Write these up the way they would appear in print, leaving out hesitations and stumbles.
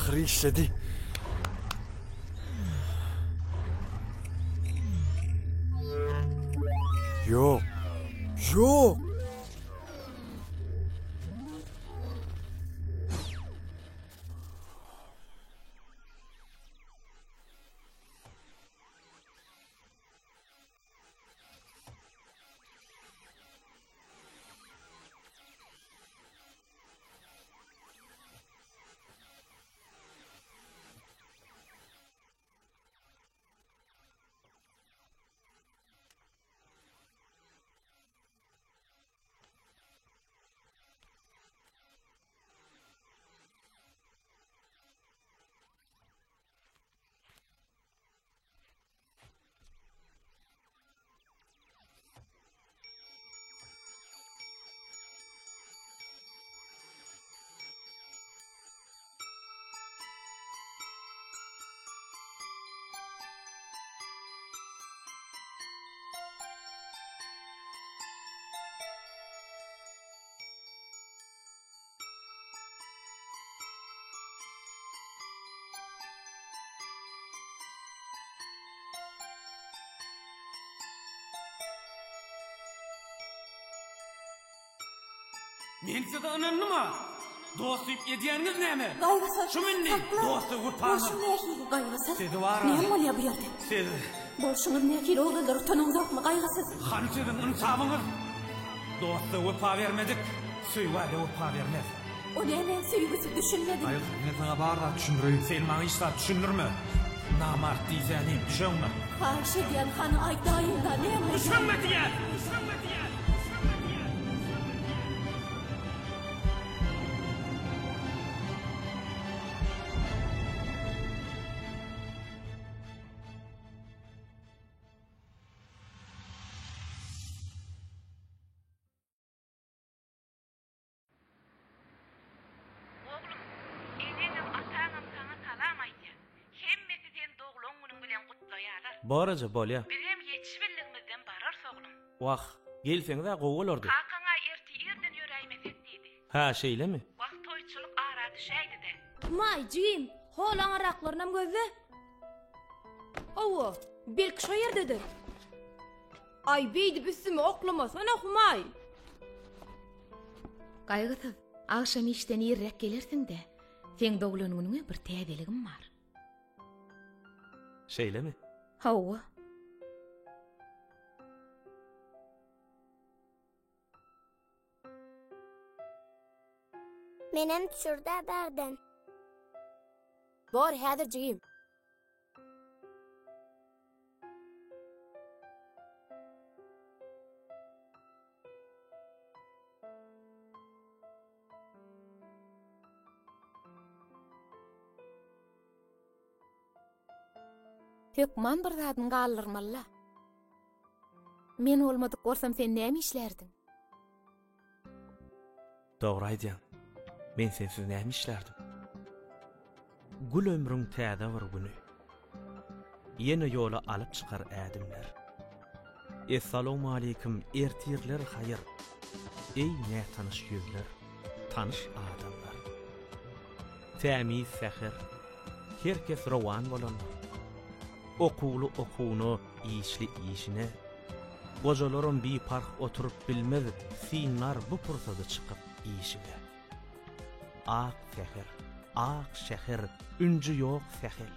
Ahiri işledi. Yok. Yok. Men size ananma. Dostuyup edýäňiz näme? Gaýgysy. Şu minni dostu gurtany. Boşun nähili gaýgysy. Sizi var. Ne bolýar bu ýerde? Siz Boşuňyz nähili oglanlar utanyňyz okmy gaýgysy? Hançydyň insabyňyz. Dostu wepa bermedik. Süýwäle wepa bermez. O näme süýgüsü düşünmedim. Aýyl, men sana barda düşündirýin. Sen maňa işler düşündirme. Namart diýsäni düşünme. Haş edýän hany aýdaýynda näme? Düşünme diýär. Baraja bolýar. Birem yetişbilligimizden barar soglum. Waq, gelseňiz-ä gowulardy. Kakana erti yerden ýöreýmesek diýdi. Ha, şeýlemi? Waq toýçylyk ara düşäýdi-de. May jim, holan araklarynam gözle. Owo, belki şo ýerdedir. Ay beýdi üstüme oklamasana Humay. Gaýgysyz, akşam işden ýerrek gelersiň-de, seň doglangyňa bir täzeligim bar. Şeýlemi? Hawa. Menem düşürde berden. Bor häzir jim. Hökman bir zadyň galdyrmalla. Men olmadyk bolsam sen näme işlerdiň? Dogry aýdýan. Men sensiz näme işlerdim? Gül ömrüň täze bir güni. Ýene ýola alyp çykar ädimler. Assalamu alaykum ertirler haýyr. Ey ne tanış ýüzler, tanış adamlar. Tämiz säher. Herkes rowan bolanlar. Okulu okuunu, işli işine. Gojalaryň bir park oturup bilmez, sinlar bu pursada çıkıp işine. Ak şäher, üncü yok sehel.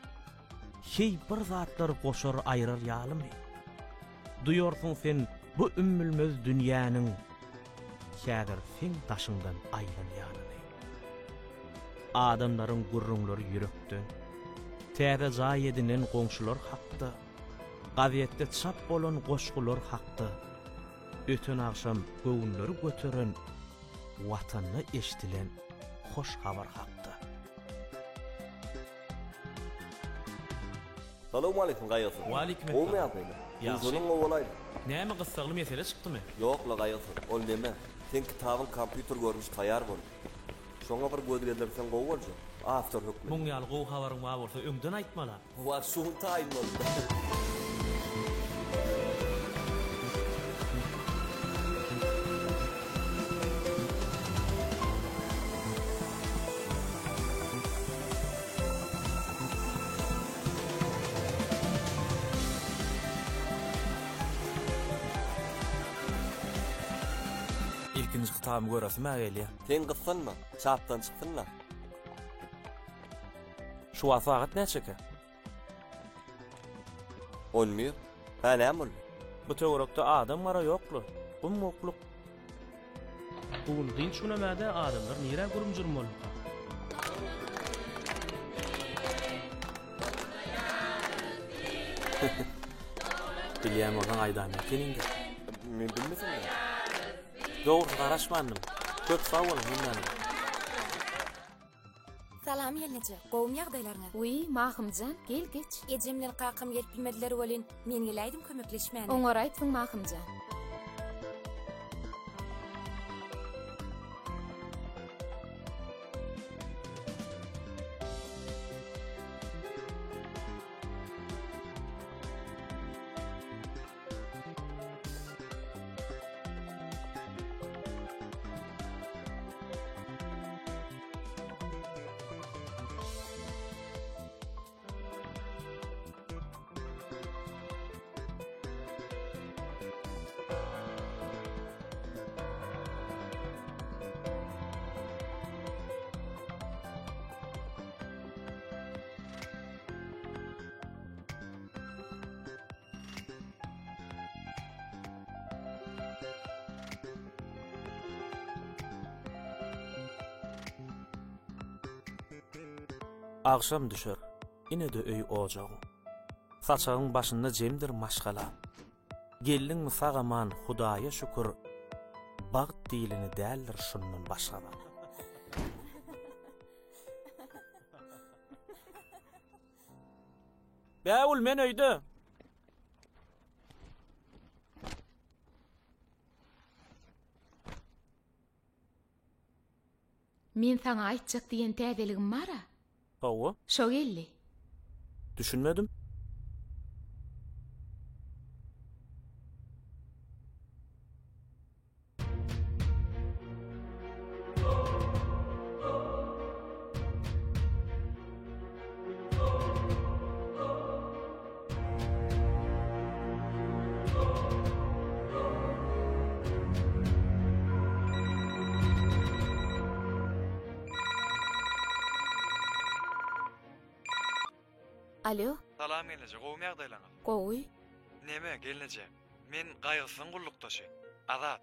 Hey bir zatlar goşar aýrar ýalymy? Duýarsyň sen bu ümmülmez dünýäniň häzir sen taşyňdan aýranýanyny. Adamlaryň gurrunlary ýürekden, täze jaý edinen goňşular hakda, gazetde çap bolan goşgular hakda. Öten akşam göwünleri götüren, watanyny eşdilen hoş habar hakda. Salamu alaykum gaýasy. Wa alaykum O mu ýazyny? Ýa-da owalaydy. Näme gysgaly mesele çykdymy? Ýok la gaýasy. Ol deme. Sen kitabyň kompýuter görmüş taýar bol. Şoňa bir göz geldirsen gowy bolja. After hukmy. Muň ýaly gowy habaryň bar bolsa öňden aýtmala. Wa şuň taýyn boldy. ikinci kitabımı görasym gelýär. Sen gysynma, çapdan çykdynlar. Şu sagat näçeke? Olmuyor. Hänem ol. Bu töwerekde adam bara ýoklu. Bu mokluk. Bunu diň şunamäde adamlar nire gurumjurmaly? Bilýän bolan aýdam ekeninde. Men bilmesin de. Dogry garaşmandym. Köp sag bolun menden. Salam ýelneje. Gowum ýagdaýlaryňa. Uy, Mahymjan, gel geç. Ejemler kakam gelip bilmediler bolin. Men gelaýdym kömekleşmäne. Oňar aýtdyň Mahymjan. Akşam düşer. Ine de öy ojagy. Saçagyň başynda jemdir maşgala. Geldiň mi sagaman Hudaýa şükür. Bagt dilini däldir şundan başga. Bäul men öýde. Men sana aýtjak diýen täzeligim bara. Hawa, Şo geldi. düşünmedim. Alo, Salam gelneje, gowum ýagdaýlaryňa. gowy. Neme gelneje? Men gaýgysyn gullukdaşy. Azat.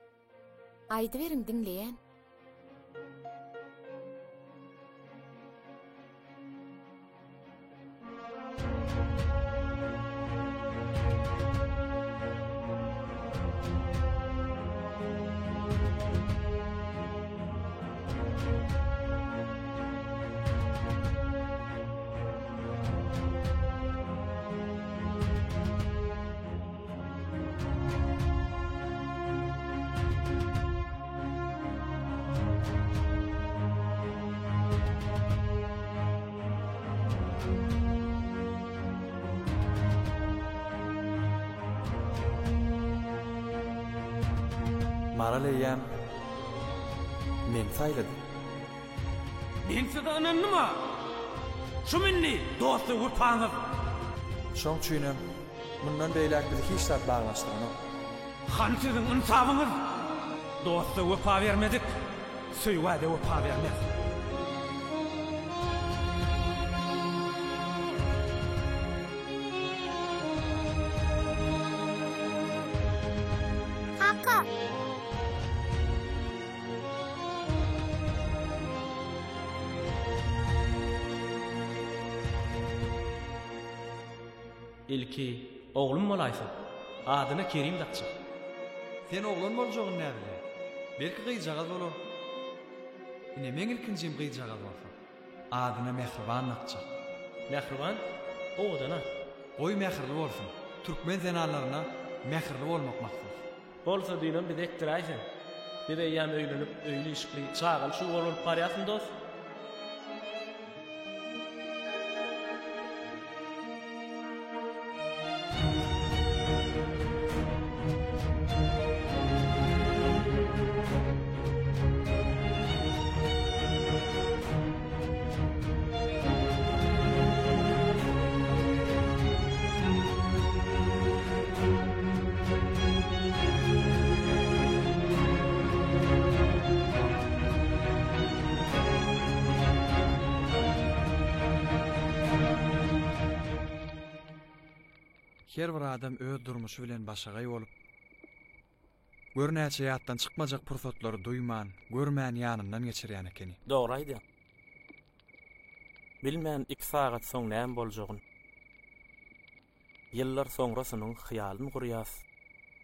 Aýdy beriň diňleýän. Maraleyem. Men saýladım. Men size inandyma. Şu minni dosty urpaňyz. Şoň üçin mundan beýlek bizi hiç zat baglaşdyryny. Han sizin insabyňyz. Dosty wepa bermedik. Söýwäde wepa bermez. Kaka. Ilki, oglum bolaýsy. Adyna Kerim dakçy. Sen oglan boljagyň näme? Belki gyjagaz bolar. Ine men ilkinjim gyjagaz bolsa. Adyna Mehriban dakçy. Mehriban, oğdana. Oy mehirli bolsun. Türkmen zenallaryna mehirli bolmak maksat. Bolsa diýen bir ekdiraýsyn. Bir de ýam öýlenip, öýli işli, çağal şu bolup barýasyn dost. her bir adam öz durmuşy bilen başagay bolup görnäçe ýatdan çykmajak pursatlary duýman, görmän ýanyndan geçirýän ekeni. Dogry aýdy. Bilmän 2 sagat soň näme boljagyny. Ýyllar soňrasynyň hyýalyny gurýas.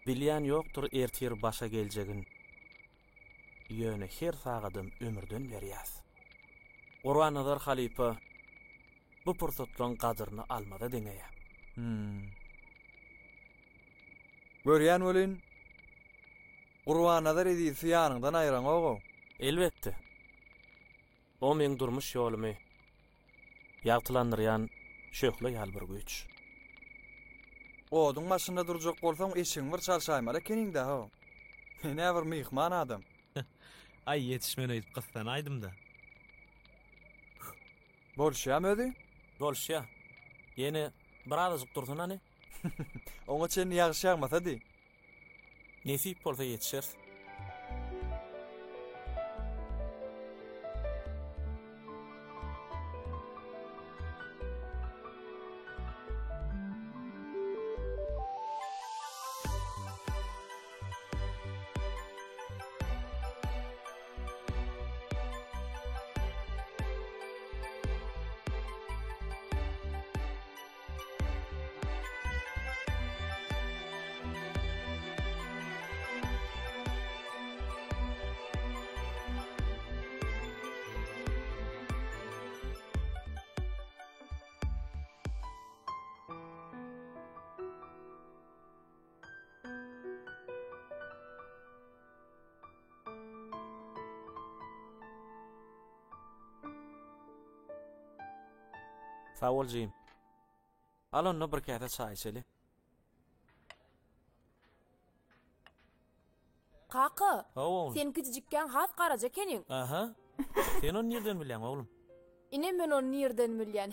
Bilýän ýokdur ertir başa geljegin. Ýöne her sagadym ömürden berýäs. Gurbanazar halipa bu pursatlaryň gadyryny almada deňeýär. Görýän bolyn Gurbanazar edilsi ýanyndan aýran ogo. Elbetde. O men durmuş ýolumy ýagtylandyrýan şöhle ýal bir güç. Oduň başynda durjak bolsaň eşiň bir çalşaýmala keningde ho. Näme bir myhman adam. Ay yetişmene edip kıstan aydım da. Bolşýam ödi? Bolşya. Yeni birazcık dursun hani. Oňa çen ýagşy ýagmasa di. Nesip bolsa yetişer. Sağ ol Jim. Al onu bir kere çay içeli. Kaka, Oğlum. sen küçücükken has karaca kenin. Aha. Sen onu nereden bilýän oğlum? Ine men onu nereden bilýän?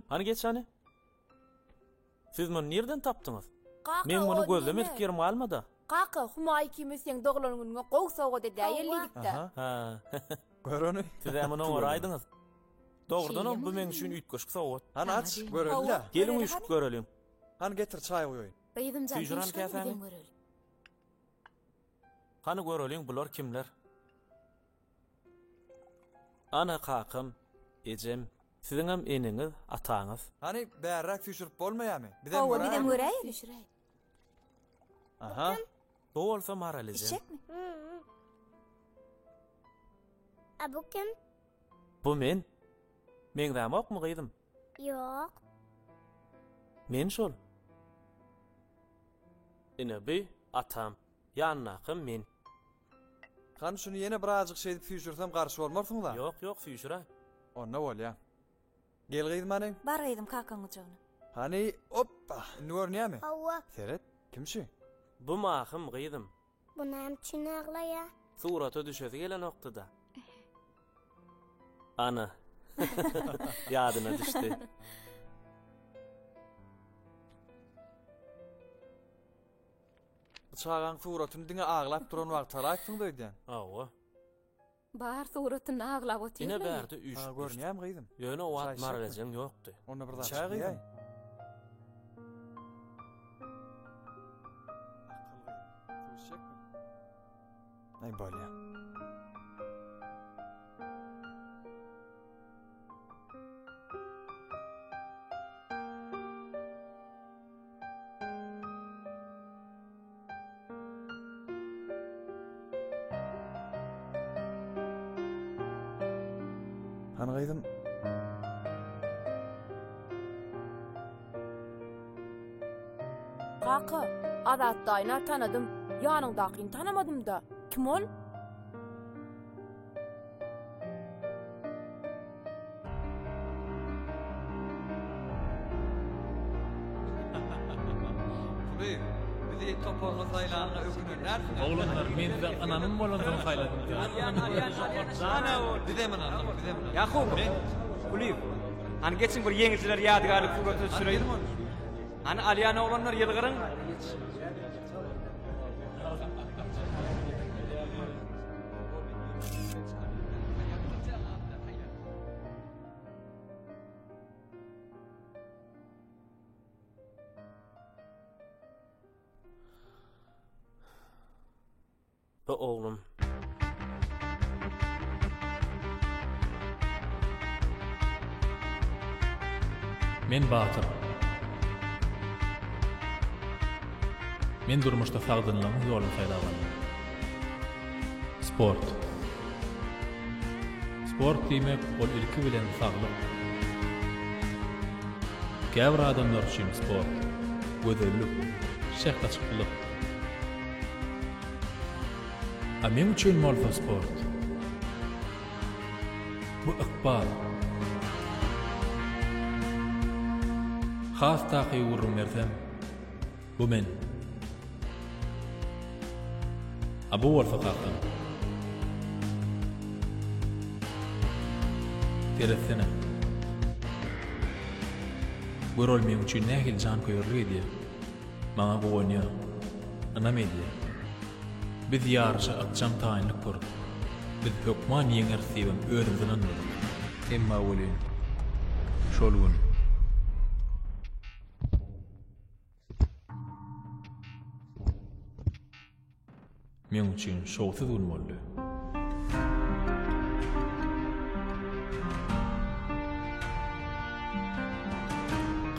Hani geç hani? Siz bunu nereden tapdınız? Kaka, Men bunu o gözlemedik neme? yerim almada. Kaka, huma ikimiz sen doğulan gününe qoq soğuğa da dəyerlidik de. Ha. Gör onu. Siz hemen onu araydınız. Doğrudan o bu men üçün üýtgeşik soğut. Hani aç, göreli la. Gelin üýşüp görelim. Hani getir çay koyun. Beýdimjan Tüýjüran hiç görmeden käsäňi? görelim. Hani görelim bular kimler? Ana kakam, ejem, sizin hem eniniz, ataňyz. Hani bärrak tüşürüp bolmaýarmy? Hawa bidem göreýin. Düşüreýin. Aha. Bu bolsa maralejem. İçecekmi? A bu kim? Bu men. Men ramok mu gıydym? Yok. Men şol. Ine bi atam, ýanakym men. Hani şunu yine birazcık şey tüşürsem karşı olmarsın da. Yok yok süýşüra. Onna bol ya. Gel gıydym hani. Bar gıydym kakaňy joguna. Hani hoppa. Nörnäme? Hawa. Seret. Kimşi? Bu mahym gıydym. Bu näme üçin ağlaýar? Surata düşesi gelen noktada. Ana. Yadyna düştü. Çağan suratyny diňe ağlap duran wagtlara aýtdyň diýdin. Awa. Bar suratyny aglap otyr. Ine berdi üç. Ha görnäm gıydym. Ýöne o Çay at maralejem ýokdy. Onna bir daha Çay gıydym. Ay bol ya. Hani gıydym. Kaka, adatdaýyna tanadym, ýanyndakyny tanamadym da. Kim ol? Buyur. Bizi topağa saylanına öpünürler. Oğlanlar men de ananın bolandan sayladım. Sana ol. Bidemen anam, bidemen. Yakub. Kulip. Hani geçin bir yeňiçiler ýadygarlyk suratı süreýin. Hani Aliýana olanlar ýylgyryň. Oğlum. Men Batır. Men durmuşda sagdynlygyň ýolunu saýlagan. Sport. Sport diýmek ol ilki bilen saglyk. Käbir adamlar üçin sport gözellik, şähwetçilik. A men üçin bolsa sport. Bu ykbal. Has taky urum bersem, bu men. Abu bolsa kakyn. Teresine. Bu rol men üçin nähil jan koýarly diýe. Maňa bu oýna. Ana media. Biz ýarşy atjam taýynlyk kurduk. Biz hökman ýeňer sebäp özümizden anladyk. Emma bolýan. Şol gün. Men üçin şowsuz gün boldy.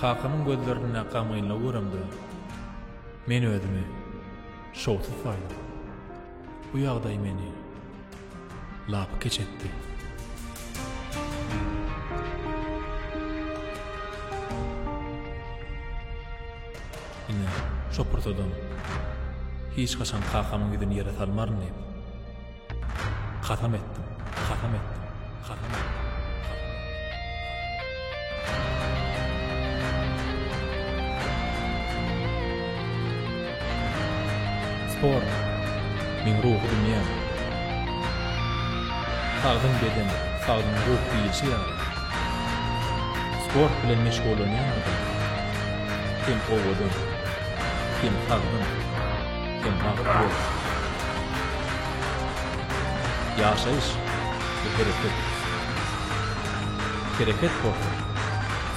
Kakanyň gözlerine gamyňla görümdi. Men özümi şowsuz saýdym. Bu ýagdaý meni lap geçetdi. Ine şopurtadan hiç kaçan kakamın gidin yere salmarın deyip kasam ettim. Spor, min ruhu dünyam. Sağdın beden, sağdın ruh bilişi yarar. Spor bilen meşgullanyan adam. Kim oğudun, kim sağdın, kim mağdur. Yaşayış, bu hareket. Hareket korku,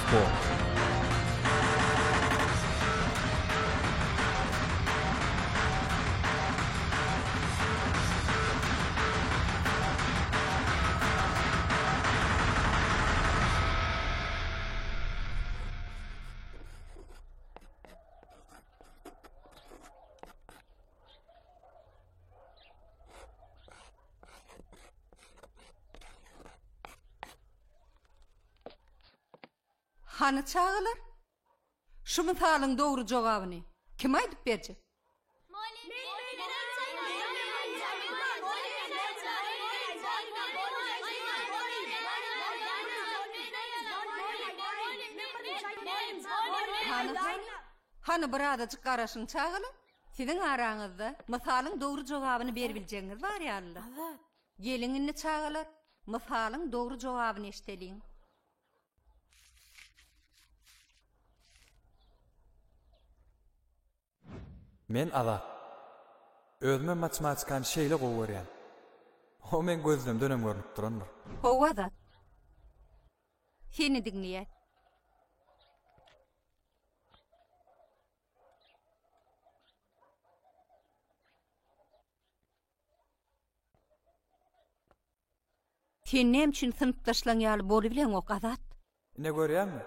spor. Hany çağılar? Şu misalyň dogry jogabyny kim aýdyp berjek? Hany bir adajyk garaşyň çağılar? Siziň araňyzda misalyň dogry jogabyny berbiljeňiz bar ýaly. Geliňini çağılar, misalyň dogry jogabyny eşdeliň. Men ala. Özüme matematikan şeýle gowy berýän. O men gözlemden dönem görnüp durandyr. Howada. Seni dinleýär. Sen nem üçin sınıfdaşlaryň ýaly bolup bilen ok Azat? Ne görýärmi?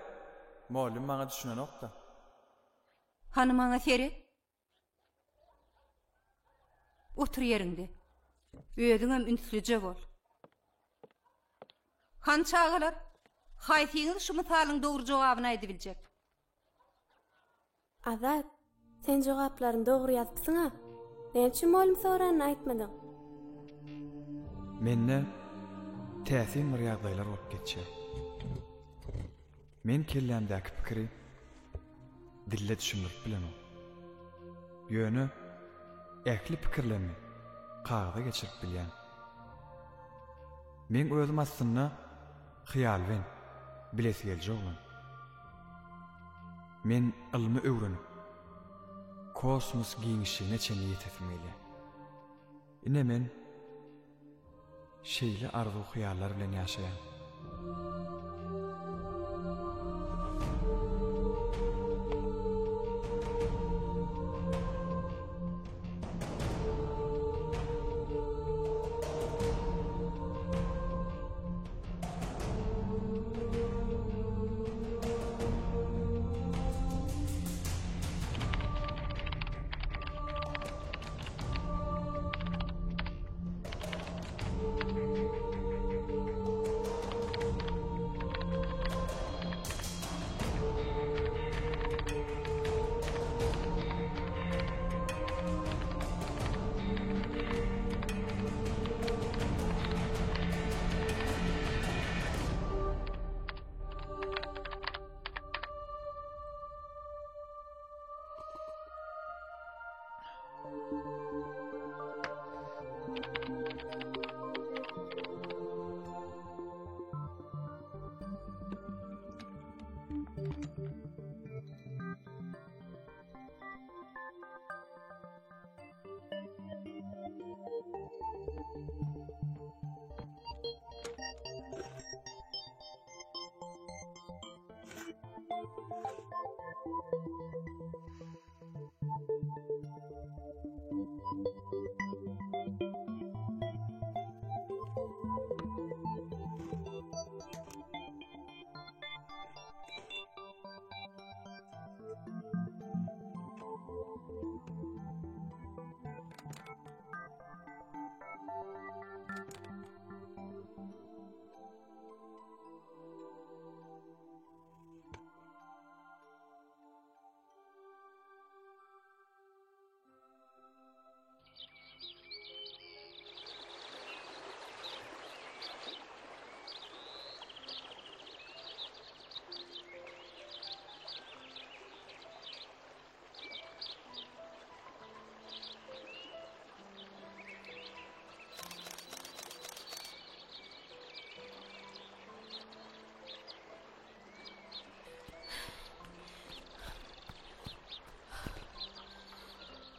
Mollum maňa düşünen okda. Hany maňa seri? Otur yerinde. Özüňem ünsüje bol. Han çağılar. Haýsyňyz şu misalyň dogry jogabyny aýdyp biljek. Azat, sen jogaplaryny dogry ýazypsyň-a? Näçe molum soranyny aýtmadyň? Menne täsin bir ýagdaýlar bolup geçýär. Men kellämdäki pikiri dille düşündirip bilemem. Ýöne äkli pikirlerimi kağıda geçirip bilýän. Men özüm aslynda hyýal ben bilesi geljekmän. Men ilmi öwrenip kosmos giňişine çenli ýetesim gelýär. Ine men şeýle arzu hyýallar bilen ýaşaýan.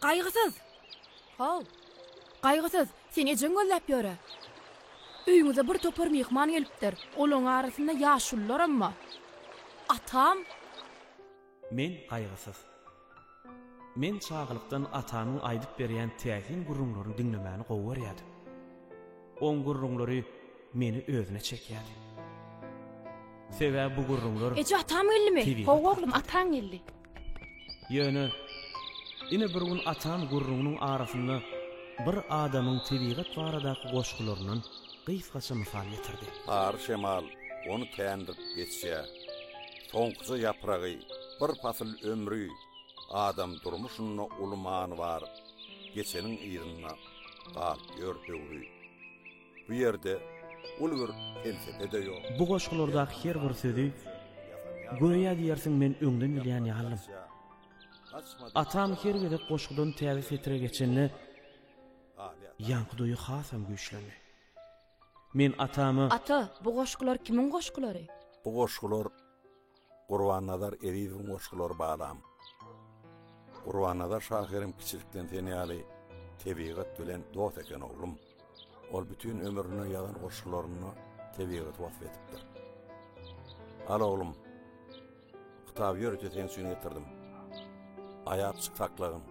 Gaýgysız. Hol. Gaýgysız, seni ejin göllep ýöre. Üýüňize bir topar mehman gelipdir. Olaň arasynda ýaşullar amma. Atam. Men gaýgysız. Men çağlykdan atamyň aýdyp berýän täsin gurrunlaryny dinlemäni gowy berýärdim. On gurrunlary meni özüne çekýärdi. Sebäbi bu gurrunlar Eje atam geldi mi? Howa oglum atan geldi. Ýöne ine bir gün atam gurrunyň arasynda bir adamyň tebigat baradaky goşgularynyň gysgaça mysal getirdi. Ar şemal onu täýindirip geçse, soňky ýapragy, bir pasyl ömrü, adam durmuşyny ulmany bar, geçeniň ýerine galyp ýördügü. Bu ýerde ulgur kensede ýok. Bu goşgulardaky her bir sözi goýa diýersiň men öňden bilýän ýalym. Atam her gedip goşgudan täze etire geçenini ýanky hasam güýçlendi. Men atamy Ata, bu goşgular kimin goşgulary? Bu goşgular Gurbanadar Eriýiň goşgulary balam. Gurbanadar şahyrim kiçilikden tenýäli tebigat bilen dost eken oglum. Ol bütün ömrüne ýalan goşgularyny tebigat wasf etipdir. Al oglum, kitap ýörüten süýni getirdim. Aýap saklagyn.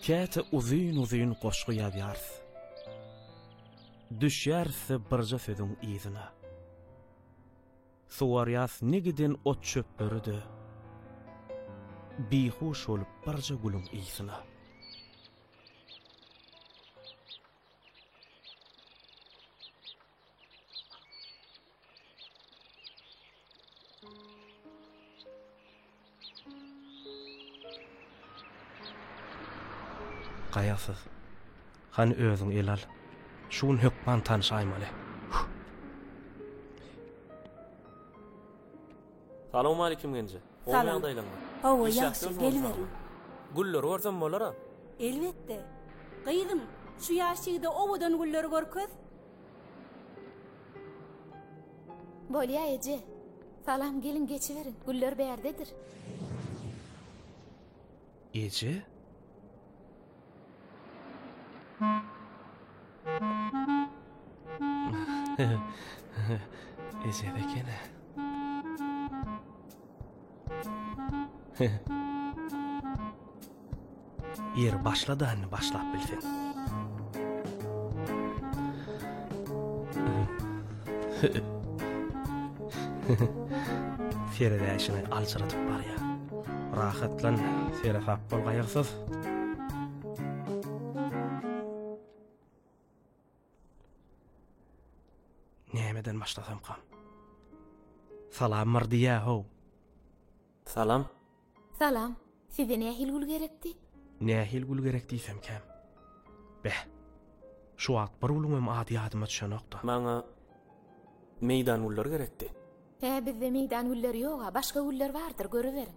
Käte uzun goşgu ýabyar. Düşýärse birje söziň ýzyna. Suwaryas nigiden ot çöpberdi. Bihuş olup birje gulum ýzyna. Gaýasız. Hani özüň elal. Şuň hökman tanşaýmaly. Salamu alaykum gençe. Salam. Hawa ýaxşy, geliverin. Gullar görsem bolara? Elbetde. Gaýdym, şu ýaşyda owadan gullar görköz. Bolýa eje. Salam, gelin geçiverin. Gullar bärdedir. Eje? Eje dekene. Yer başladı hani başlap bilsin. Feride işini alçıratıp var ya. Rahatlan, Feride bol gaýyrsız. Nämeden başlasam kam? Salam mardiya ho. Salam. Salam. Size nähil gul gerekdi? Nähil gul gerek diýsem kam. Beh. Şu wagt bir ulumam ady ýadyma düşenokda. Maňa meýdan gullar gerekdi. Bizde meýdan gullar ýok, başga gullar bardyr, göreberin.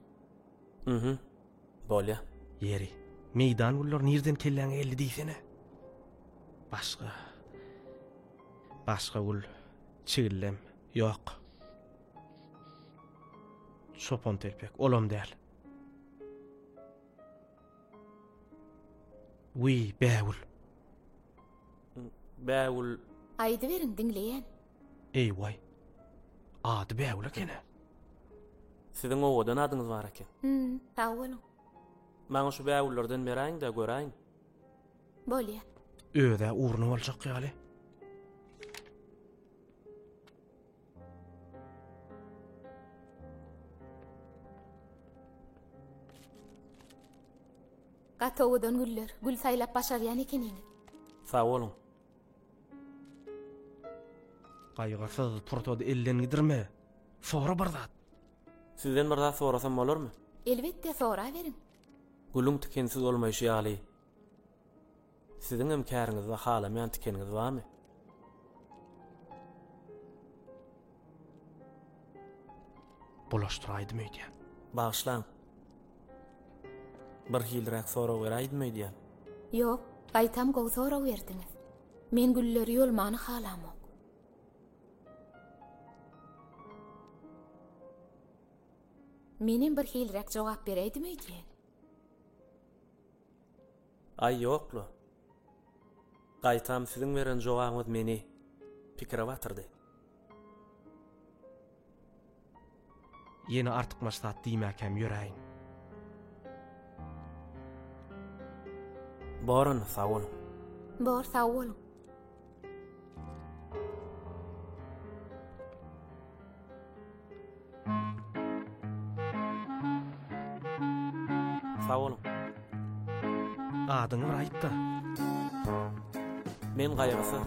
Bolýa. Yeri. Meýdan gullar nerden kelläň elli diýsene. Başga gul çygillem ýok. Şopon telpek olam däl. Bäwul. Bäwul. Aýdy berin, dinleýän. Eýway. Ady bäwul ekene. Siziň owadan adyňyz bar eken. Sag bolun. Maňa şu bäwullardan beräň da göräň. Bolýa. Öýde urny boljak ýaly. Gatowadan gullar, gul saýlap başarýan ekeniň. Sag bolun. Gaýgyrsız turtody elden gidirme. Sora barzat. Sizden bir zat sorasam bolarmy? Elbetde sora berin. Gulum tikensiz bolmaýşy ýaly. Siziň hem käriňizde halamyan tikeniňiz barmy? Bulaşdyraýdym öýdä. Bağışlaň. Bir hilrak sora geraýdym öýdä. Ýok, gaýtam gowy sora berdiňiz. Men gulleri ýolmany halamok. Menem bir hilrek jogap bereydimi diýen. Ay ýoklu. Gaýtam siziň beren jogaňyz meni pikire batyrdy. Yeni artık maştat diýmäkem ýöräýin. Boran sağ ol. Bor sağ ol. Sağ olun. Adyňy aýtdy. Men gaýrysy.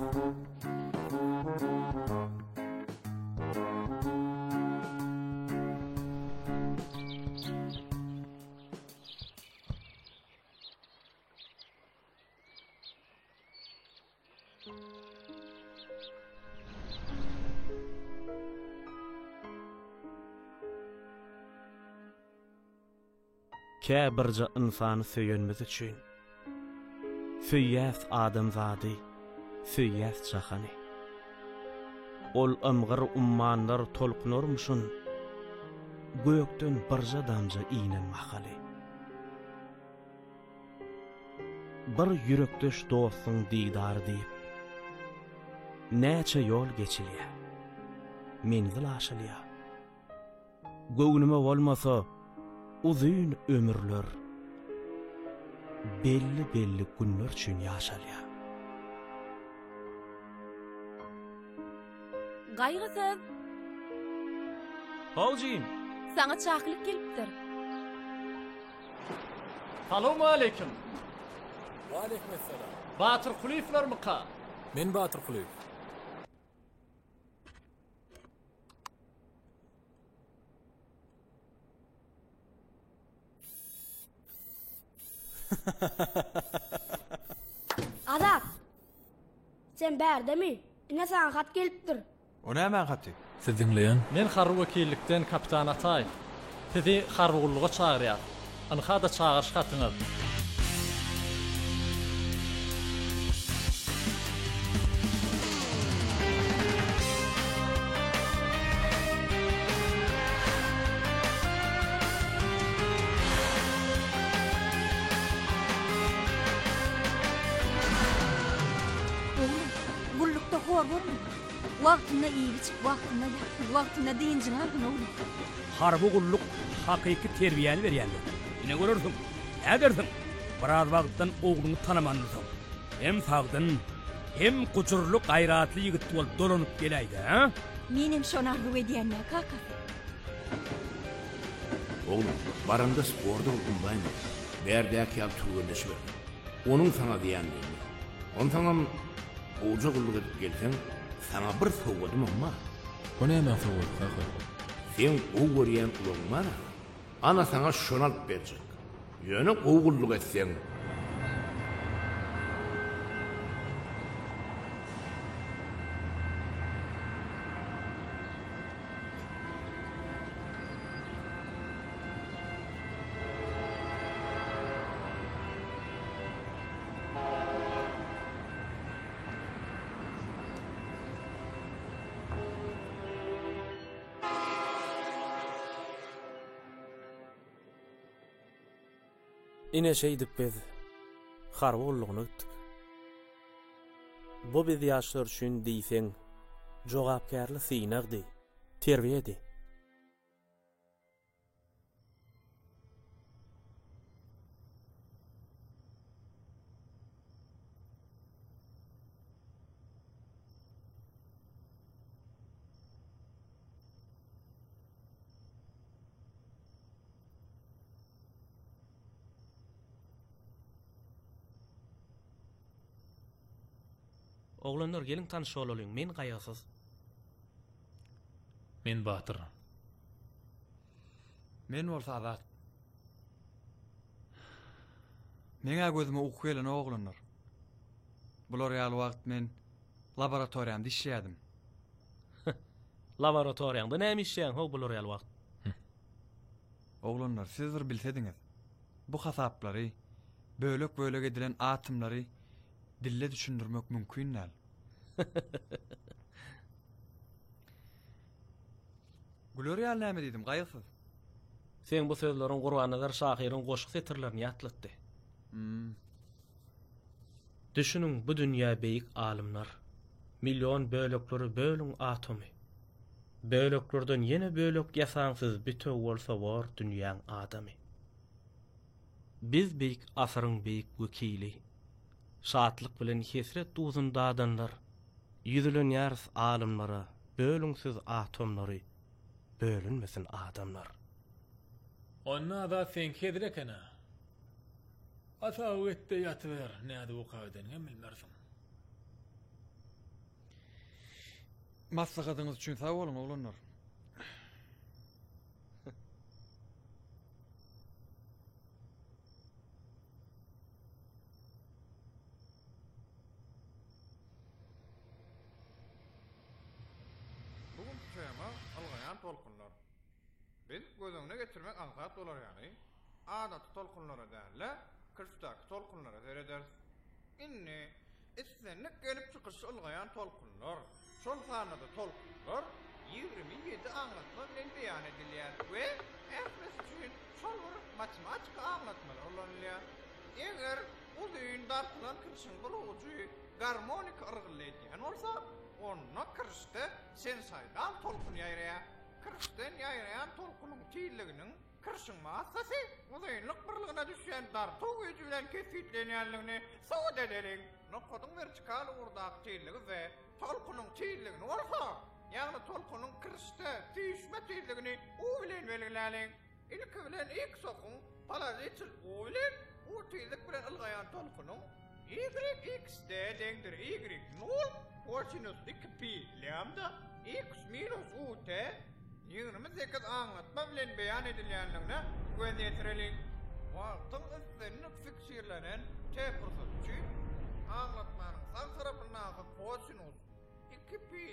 Käbirje insany söýenmez üçin. Süýýäs adamzady, süýýäs jahany. Ol ymgyr ummanlar tolkunurmuşun, gökden birja damja inen mahaly. Bir yürekdeş dostuň diýdary diýip, näçe ýol geçilýär, menzil aşylýar. Göwnüme bolmasa, uzun ömürler, belli günler üçün yaşalýar. Gaýgysyn. Howjym, Sana çaklyk gelipdir. Salamu aleyküm. Wa aleykümselam. Batır Kulifler mıka? Men Batır Kulif. Azat. Sen bärdemi? Ine sana hat gelipdir. O näme haty? Siz dinleyen? Men harry wakillikden kapitan Atay. Sizi harwulluğa çağırýar. Anha da çağırış hatyňyz. Gullukda hor bolma. Wagtynda iýip, wagtynda ýakyn, wagtynda diýinjiň argyna olar. Harby gulluk hakyky terbiýeli berýändir. Ine görürsiň, nädersiň? Biraz wagtdan ogluny tanamanysyň. Hem sagdyn, hem guçurlyk gaýratly ýigit bolup dolanyp gelýdi, ha? Menem şonu arzu edýänler kaka. Oğlum, baranda sporda bulunmayma. Berdäki ýal türgünleşme. Onun sana diýänleri. Ontaňam oğuca gulluk edip gelsen, sana bir sowgadym amma. O näme sowgat kaka? Sen o görýän ulugma, ana sana şonu alyp berjek. Ýöne o gulluk etsen, Ine şey dip biz harby ullugyny ötdik. Bu biz ýaşlar üçin diýseň, jogapkärli synagdy, terbiýedi. Oglanlar gelin tanış olalım. Men gaýasız. Men Batyr. Men bolsa Azat. Meňe gözüme uky gelen oglanlar. Bular ýaly wagt men laboratoriýamda işleýärdim. Laboratoriýanda näme işleýän ho bular ýaly wagt? Oglanlar, siz bir bilsediňiz. Bu hasaplary, bölek edilen atomlary dille düşündirmek mümkin näl. Glorial näme diýdim, gaýysyz. Sen bu sözleriň Gurbanazar Şahyryň goşuk setirlerini ýatlatdy. Düşünün bu dünýä beýik alymlar, milyon bölekleri bölüň atomy. Böleklerden ýene bölek ýasaňsyz bütöw bolsa war dünýäň adamy. Biz beýik asyryň beýik wekili, şatlyk bilen hesret duzunda adanlar, ýüzülen ýarsy alymlara, bölüňsiz atomlary, bölünmesin adamlar. Onna da sen kedirekene. Ata wette ýatyber, näde bu kawden bilmersiň. Maslahatyňyz üçin sag bolun oglanlar. Bugün tema algayan tolkunlar. Biz gözüňe getirmek ankat bolar ýani. Adat tolkunlara däle, kırstak tolkunlara serederiz. Inni islenlik gelip çykyş algayan tolkunlar. Şol sanada tolkunlar 27 anlatma bilen beýan edilýär we ähmes üçin şol matematik anlatmalar olanlar. Eger o düýün dartylan kırşyň bolujy garmonik argylaýan bolsa, onda kırşda sen saýdan tolkun ýaýraya. Kırşdan ýaýrayan tolkunyň tiýilliginiň kırşyň massasy uzaýlyk birligine düşýän darty güýji bilen kesiplenýänligini sowat ederiň. Nokodyň vertikal urdak tiýilligi we tolkunyň tiýilligini bolsa, ýagny tolkunyň kırşda tüýüşme tiýilligini o bilen belgiläliň. Ilki bilen ilk sokuň parazitil o bilen o tiýillik bilen algayan tolkunyň y(x) deňdir y0 kosinus 2pi lambda x minus ut 28 anlatma bilen beýan edilýänligine göz ýetireliň. Wagtyň üstünlik fiksirlenen t-persentçi anlatmanyň sağ tarapyndaky kosinus 2pi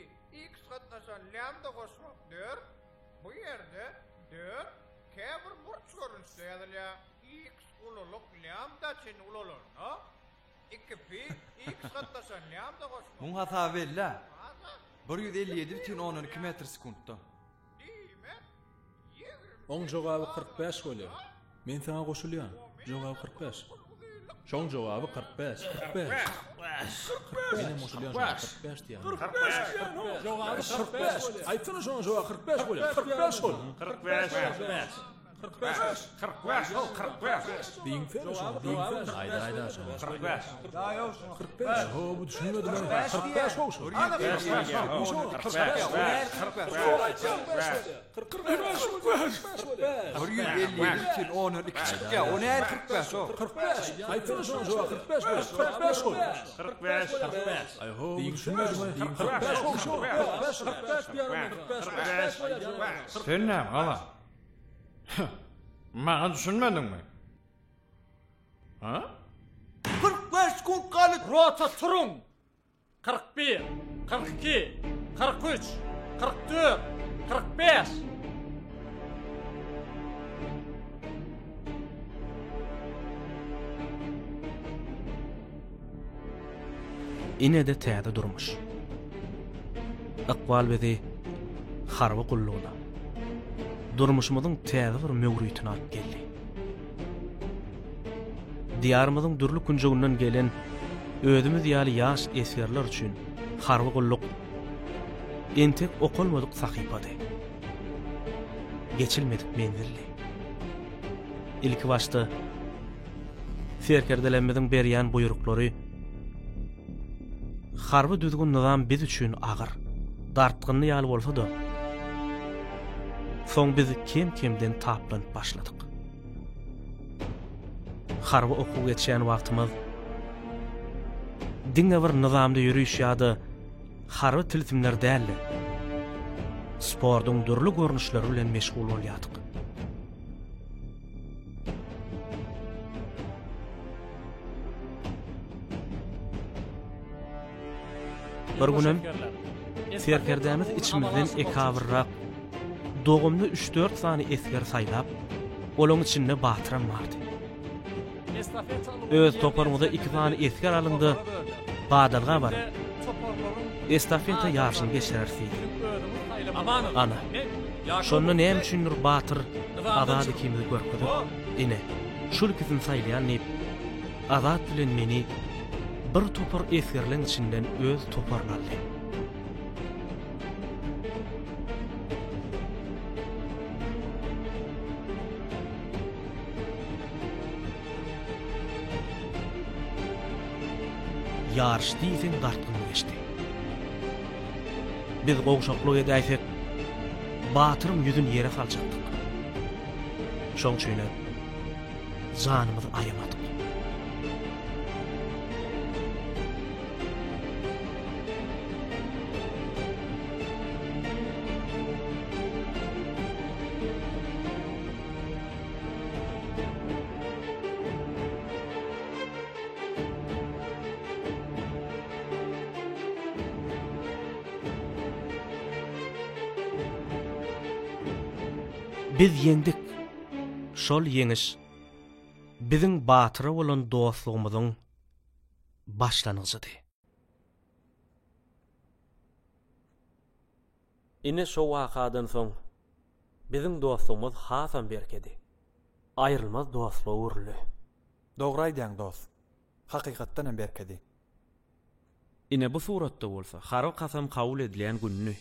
x gatnaşan lambda goşmak 4. Bu ýerde 4 käbir burç görünüşde ýazylýar. X ululuk lambda çyn ululur, no? 2pi x gatnaşan lambda goşmak. Muň hata bella. 157,12 metr sekundda. Oň jogaby 45 bolýar. Men sana goşulýan. Jogaby 45. Şoň jogaby 45. 45. Benim goşulýan 45 diýär. 45. Jogaby 45. Aýtsyna şoň jogaby 45 bolýar. 45 bol. 45. 45. 45. Diň fer. Ayda. 45. Da ýok. 45. Ho, bu düşünmedim ben. 45 olsun. 45. Maňa düşünmedinmi? Ha? 45 sekund kalıp rota turun. 41, 42, 43, 44, 45. Ine de täze durmuş. Aqbal bedi harby gulluguna. Durmuşymyzyň täze bir möwrüýtüni alyp geldi. Diyarımızın durlu kunjugyndan gelen özümüz ýaly ýaş esgerler üçin harby gulluk entek okulmadyk sahypady. Geçilmedik menzilli. İlki başta serkerdelenmediň berýän buýruklary harby düzgün nizam biz üçin agyr, dartgyny ýaly bolsa da soň biz kim-kimden taplanyp başladyk. Harby okuw geçýän wagtymyz diňe bir nizamda ýürüýüş ýa-da harby tilsimler däl, spordyň durly görnüşleri bilen meşgul bolýardyk. Bir günem serkerdämiz içimizden ekabirrak dogumly 3-4 sany esger saýlap, olaň içinde batyran bardy. Öz toparmyda 2 sany esger alyndy, badalga bar. Estafeta ýarşyny geçererdi. Ana, Şonu näme üçindir batyr azady kimdi görkedi. Ine şol kizin saýlayan nep azat bilen meni bir topar esirlen içinden öz toparlandy. Yarış diýsen gartgyny geçdi. Biz gowşaklyk edäýsek, batyrym ýüzün ýere saljakdyk. Şoň üçin janymyzy aýamadyk. Biz yendik. Şol yeňiş biziň batyra bolan dostlugymyzyň başlanyjydy. Ine şo wakadan soň biziň dostlugymyz hasam berkedi. Aýrylmaz dostluğa urly. Dogry aýdýaň dost. Hakykatdan berkedi. Ine bu suratda bolsa, harap kasam kabul edilen günni.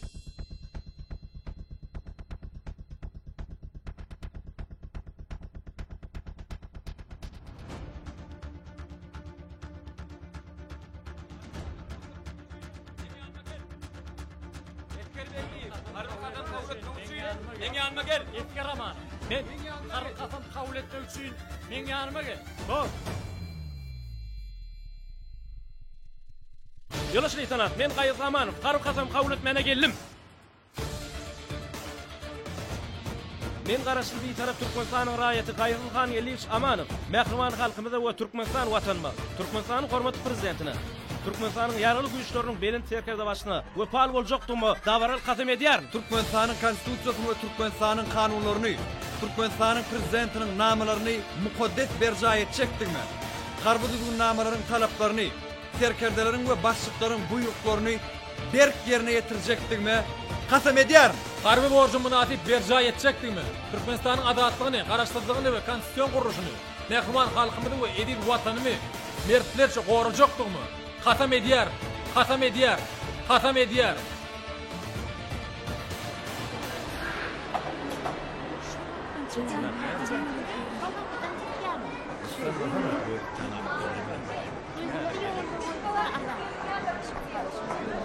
Men yanıma gel. Esker aman. Men karı kafam kabul etmek için men yanıma gel. Bak. Yola şeytanat, men Gaýyz Amanow, karı kafam kabul etmene geldim. Men garaşly bir taraf Türkmenistanyň raýaty Gaýyz Iliç Amanow, mähriman halkymyza we Türkmenistan watanma, Türkmenistanyň hormatly prezidentine, Türkmenistanyň ýarly güýçleriniň belin terkerde başyna we pal boljakdymy dawaral kasam edýär. Türkmenistanyň konstitusiýasyny we Türkmenistanyň kanunlaryny, Türkmenistanyň prezidentiniň namalaryny mukaddes berja etjekdigmi? Garby düzgün namalaryň talaplaryny, terkerdeleriň we başlyklaryň buýruklaryny berk ýerine ýetirjekdigmi? Kasam edýär. Garby borjy munasip berja etjekdigmi? Türkmenistanyň adatlygyny, garaşdyrdygyny we konstitusiýa guruluşyny, mähriman halkymyzy we edil watanymy mertlerçe gorajakdygymy? Kasam edýär, kasam edýär, kasam edýär.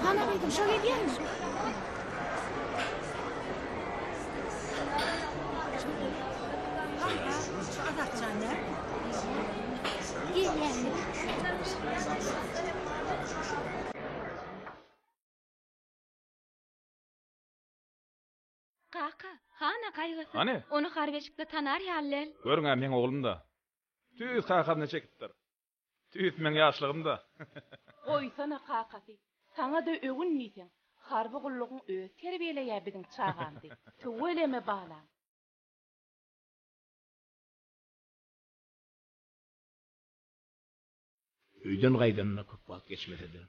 Hana beýdim, şol edýärmi? Kaka, hana kaygısın. Hani? Onu harbeşikde tanar ýallel. Görüň men oglum da. Tüýüz kakam neçe gitdir. Tüýüz men ýaşlygym da. Oýsana kakasy. Saňa da öwünmisen. Harby gullugyň öz terbiýeleýär biziň çagandy. Töweleme bala. Öýden gaýdanyna köp wagt geçmesede.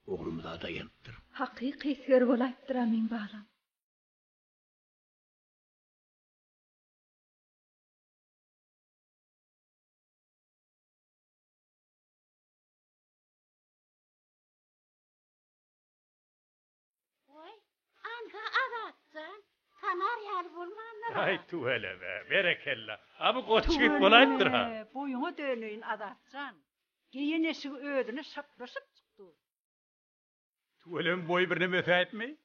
Oglumda da ýantdyr. Hakyky ser bolaydyr amin balam. Anka azatsan, tanar ýaly bolmanlar. Ay tuwele be, berekella. Abi goçygyt bolaydyr ha. Boýuňa dönüýin azatsan. Giýen eşigi ödüni şaplaşyp çykdy. Tuwelem boy bir neme etmi?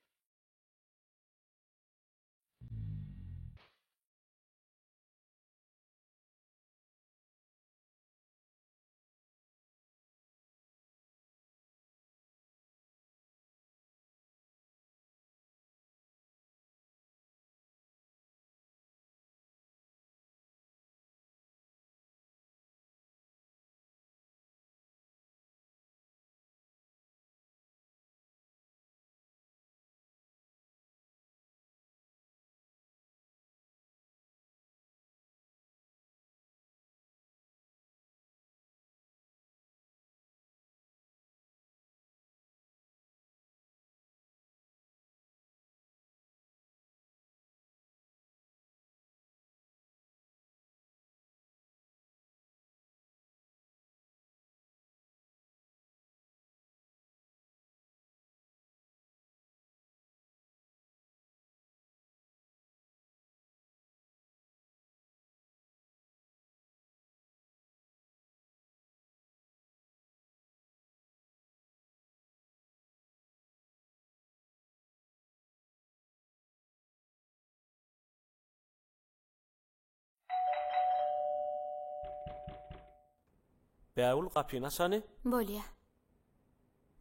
Bäwul kapyny açany? Bolýa.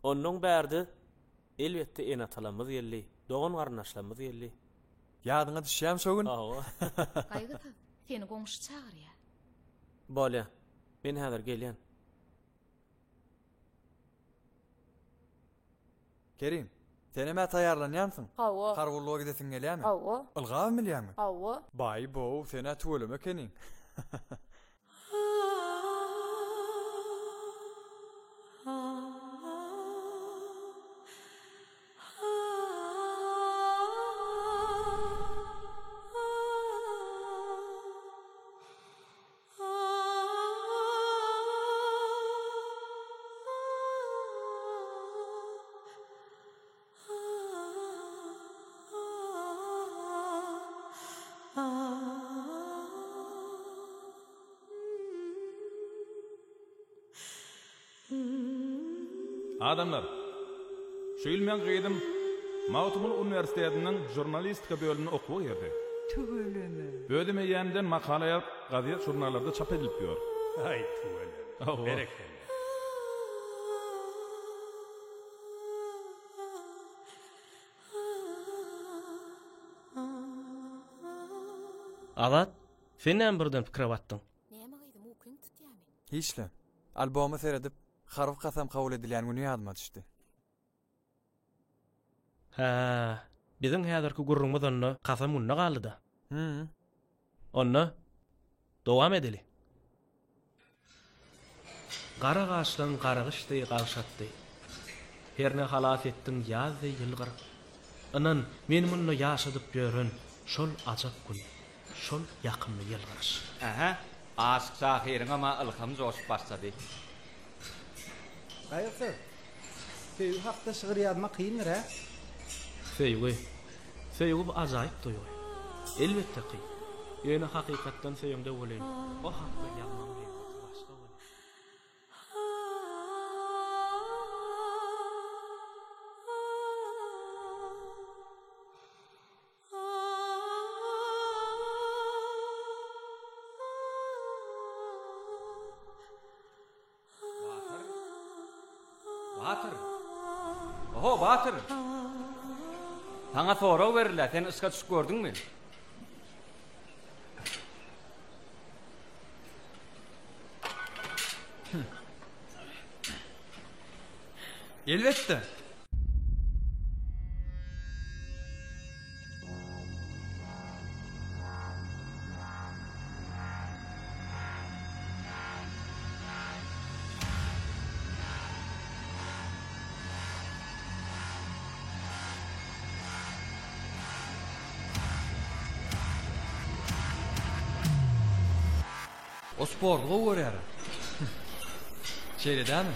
Onuň bärdi elbetde en atalamyz ýelli, dogan garnaşlamyz ýelli. Ýadyňa düşýärmi şo gün? Gaýgyty, seni goňşy çagyrýar. Bolýa. Men häzir gelýän. Kerim, sen näme taýarlanýarsyň? Hawa. Gargullyga gidesin gelýärmi? Hawa. Ilgamy bilýärmi? Hawa. Bay bo, sen atwölüm ekenin. Adamlar, şu yıl men gıydım Mautumul Üniversitesi'nin jurnalistika bölümünü okuwa girdi. Tüböleme. Bödeme ýandan makalalar, gaziýet jurnallarda çap edilip ýör. Ay tüböleme. Berekeli. Azat, sen näme birden pikir batdyň? Näme gaýdym okuň tutýarmy? Hiçle. Albomy seredip, harf kasam kabul edilýän güni ýadyma düşdi. Ha, biziň häzirki gurrumyz onny kasam munna galdy. Onny dowam edeli. Gara gaçdan garagyşdy gaşatdy. Herne halat etdiň ýazdy ýylgyr. Anan men munna ýaşadyp görün şol ajak gün. Şol ýakynly ýylgyr. Aha, aşk şahyryň ama ilham joşup başlady. Gaýsy? Feýu hakda şygyr ýazmak kyndyr ha? Feýu bu ajaýyp doýury. Elbetde kyn. Ýöne hakykatdan feýüňde bolen. O hakda ýazmak başga bolen. Batır. Oho Batır. Sana soraw berilä, sen ışga düşüp gördüňmi? Elbetde. O sportga görýär. Şeýledämi?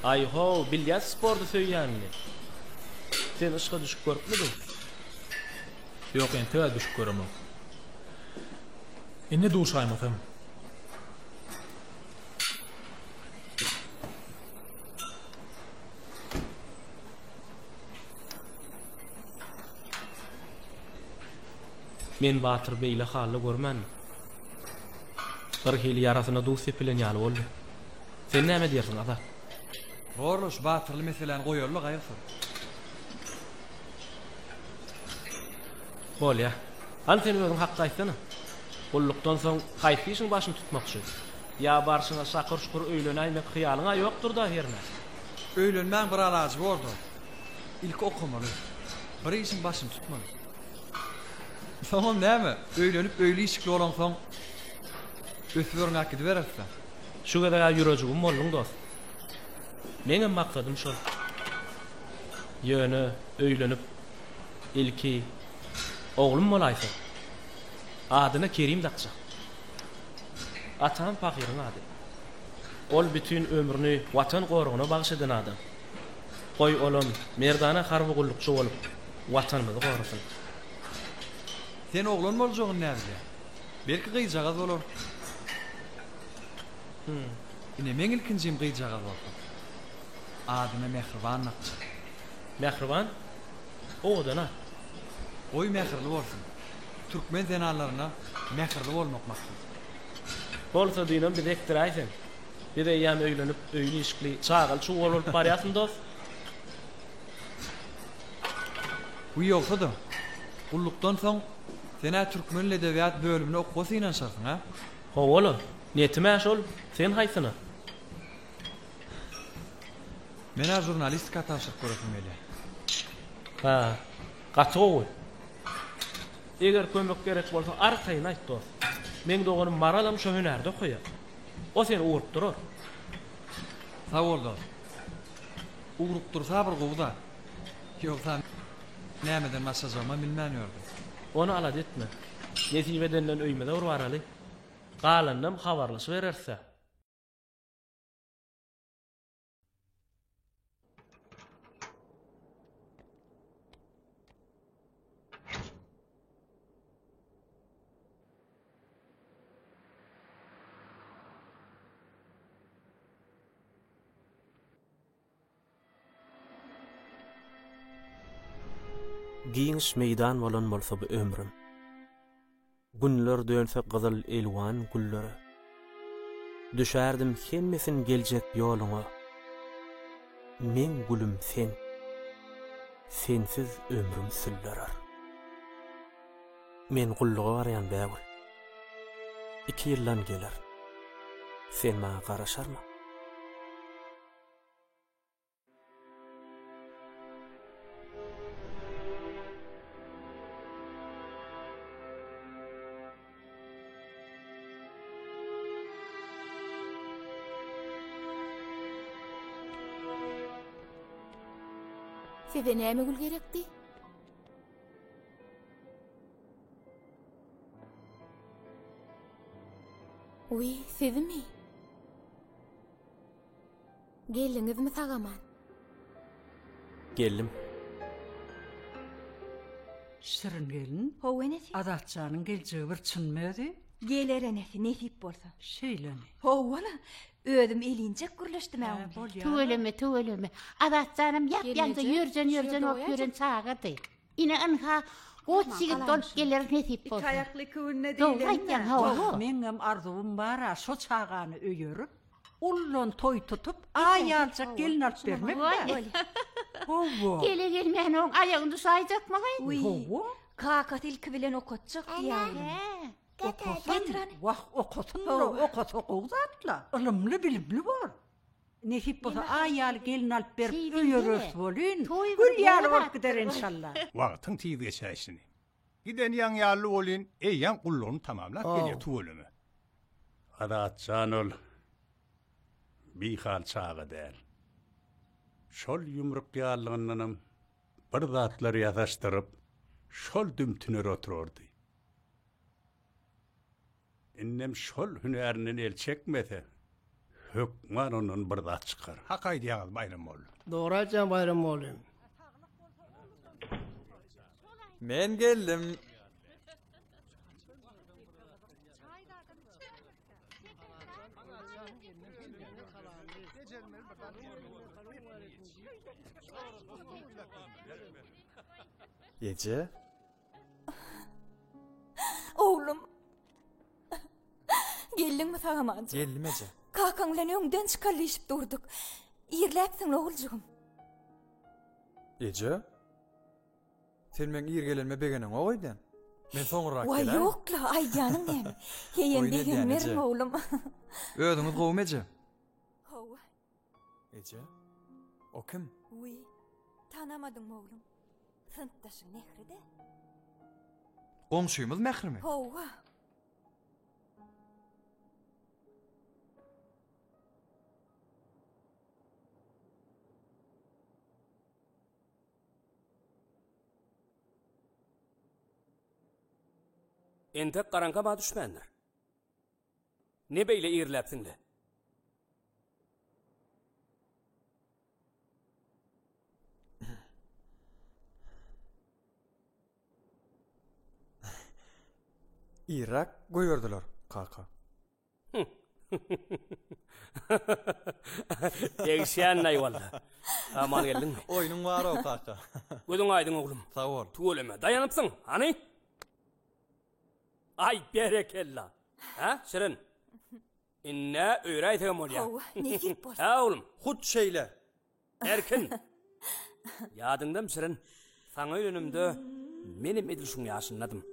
Ay ho, bilyas sportu söýýänli. Sen ışga düşüp görpmidin? Ýok, en töä düşüp göremem. Enne duşaýmysam. Men Batyr beýle haly görmän. Bir hili ýarasyna duş sepilen ýaly boldy. Sen näme diýersiň Azat? Gorluş Batyrly meseleni goýarly gaýsy. Bolýa. Al sen özüň hakda aýtsana. Gullukdan soň gaýsy işiň başyny tutmak üçin. Ya barşyna şakyr şukur öýlenäýmek hyýalyňa ýokdur da herne. Öýlenmän bir alajy boldy. İlk okumaly. Bir işiň başyny tutmaly. Tamam näme? Öýlenip öýli işikli bolan soň ösbörüň akdy berersen. Şu kadar ýürejigim boldyň dost. Meňem maksadym şol. Ýöne öýlenip ilki oglum bolaýsa. Adyna Kerim dakça. Atam pakyryň ady. Ol bütün ömrüni watan gorugyna bagşladan adam. Goý olam merdana harby gullukçy bolup watanymyzy gorusyn. Sen oglan boljagyň näme? Belki gyýjagaz bolar. Ine men ilkinjim gyýjagaz boldy. Adyna Mehriban nakça. Mehriban? Oğdana. Oy mehirli bolsun. Türkmen zenarlaryna mehirli bolmak maksat. Bolsa diýenem bir ekdiraýsyn. Bir de ýam öýlenip öýün işikli çagal çuwal bolup barýasyn dost. Bu ýoksa da. Gullukdan soň sene türkmen edebiyat bölümini okupasy inanşarsın ha? Howala, netime şol? Sen haýsyna? Mena jurnalistika taşyp görüpm ele. Ha, gaçowy. Eger kömek gerek bolsa arkaýyn aýt dost. Men doganym maralam şo hünärde okuýar. O seni uğurup durur. Sağ ol dost. Uğurup dursa bir gowda. Ýoksa nämeden maşajama bilmän ýördi. Onu alad etme. Nesibedenden öýmede urwaraly. Galandan habarlasy bererse. Giňiş meýdan bolan bolsa bu ömrüm. Günler dönse gyzyl elwan gullary. Düşärdim hemmesin geljek ýoluňa. Men gulüm sen. Sensiz ömrüm süllerer. Men gulluga barýan bägül. 2 ýyldan geler. Sen maňa garaşarmy? Size näme gül gerekdi? Uy, sizmi? Geldiňizmi sagaman? Geldim. Şirin gelin. How enesi? Adatçanyň geljegi bir çynmady. Geler enesi nesip bolsa. Şeýleni. Howala. Özüm elince gürleşdim äwin. Töweleme. Adatçanam ýap-ýança ýörjen op ýören çağırdy. Ine anha goç sigit dolup geler nesip bolsa. İki ayakly kövünne Doğru aýtjan, hawa. Meňem arzuwym bar, şo çağany öýürüp, ullun toy tutup, aýalça gelin alyp bermek. Howa. Gele gelmän oň aýagyny saýjakma gaýdy. Howa. Kaka tilki bilen okutjak diýýär. Getiren. Wah, okut okuzatla. Ilmli bilimli bar. Nesip bolsa aýal gelin alyp berip öýürüs bolyn. Gül ýaly bolup gider inşallah. Wagtyň tiýip geçäşini. Giden ýan ýaly bolyn, eýyan gullugyny tamamlap gelýär tuwulymy. Adatçan ol. Bihal çağa däl. Şol ýumruk ýallygynyň bir zatlary ýazaşdyryp, şol dümtüner otururdy. Innem şol hünärini el çekmese, hökman onun bir zat çykar. Hak aýdýaňyz Bayram molla. Dogry aýtjan Bayram molla. Men geldim. Ece? Oğlum. Geldin mi sağamancı? Geldim Ece. Kakanla öňden çykalyşyp durduk. Ýerläpsiň oğulcugum. Ece? Sen men ýergelenme begeniň oýdan. Men soňra Vay gelen. ýokla, aýdýanyň näme? Heýen begen berim oğlum. Ödüňiz gowum Ece? Hawa. Ece? O kim? Uy, tanamadyň oğlum. Sınıfdaşyň Mehride. Goňşuýmyz Mehrimi? Hawa. Entek qaranka ma düşmänler. Ne beýle ýerläpsiňde? Irak goýberdiler kaka. Egşän naýwalda. Aman geldin. Oýnuň bar o kaka. Gözüň aýdyň oglum. Sag ol. Tuweleme, daýanypsyň. Hani? Ay berekella. Ha, Şirin. Inne öğreytem ol ya. Hawa, ne dip bolsa? Ha oğlum, Hut şeyle. erkin. Yadında mısırın? Sana önümde benim edilişini yaşınladım.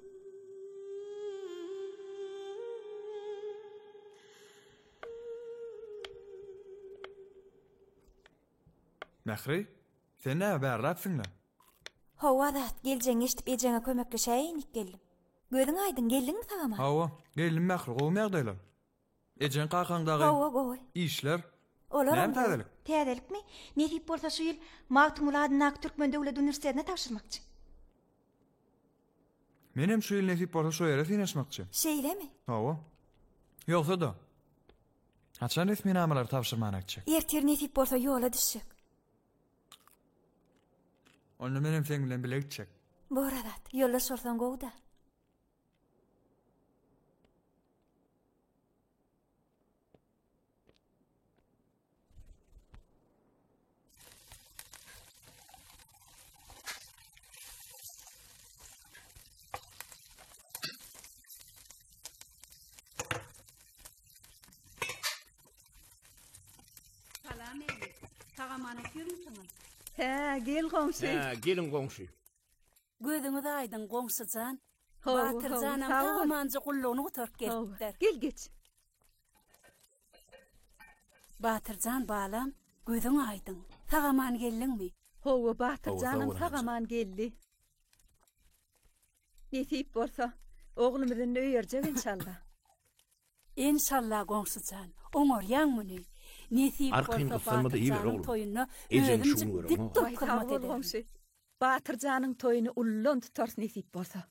Mehri, sen ne berratsın? Hawa da geljeň eşdip ejeňe kömekleşeýinik geldim. Gözüň aýdyn geldiňmi sagama? Hawa, gelin Mehri, goýmagdylar. Ejen qaqandagy. Hawa goý. İşler. Olar Näme täzelik? Täzelikmi? Ne dip bolsa şu ýyl Magtumul adyna Türkmen döwlet universitetine tapşyrmakçy. Menem şu ýyl nesip bolsa şu ýere sinaşmakçy. Şeýlemi? Hawa. Ýoksa da. Haçan resmi namalar tapşyrmanakçy. Ertir nesip bolsa ýola düşjek. Onu menem sen bilen bilekçek. Boradat, ýolda sorsan gowda. Salam eyle. Tagamana görünsün. He, gel komşu. Ha, gelin komşu. Gözüňiz aýdyn goňşyjan. Ho, Batyrjanam sağ ol. tagamanja gullugyny oturup gelipdir. Gel geç. Batyrjan balam, gözüň aýdyn. Tagaman geldiňmi? Howa Batyrjanam Howa, tagaman geldi. Nesip bolsa oğlumyzyn öýerjek inşallah. İnşallah goňşyjan. Oňor ýaňmyny. Nesip Arkayım bolsa kısalmadı, iyi ver Batyrjanyň oğlum. toýuny Ejen özümçe şunu ver, dik oğlum. tok Ay, hurmat sağ ol ederim. komşu. Batyrjanyň toýuny ullun tutars nesip bolsa.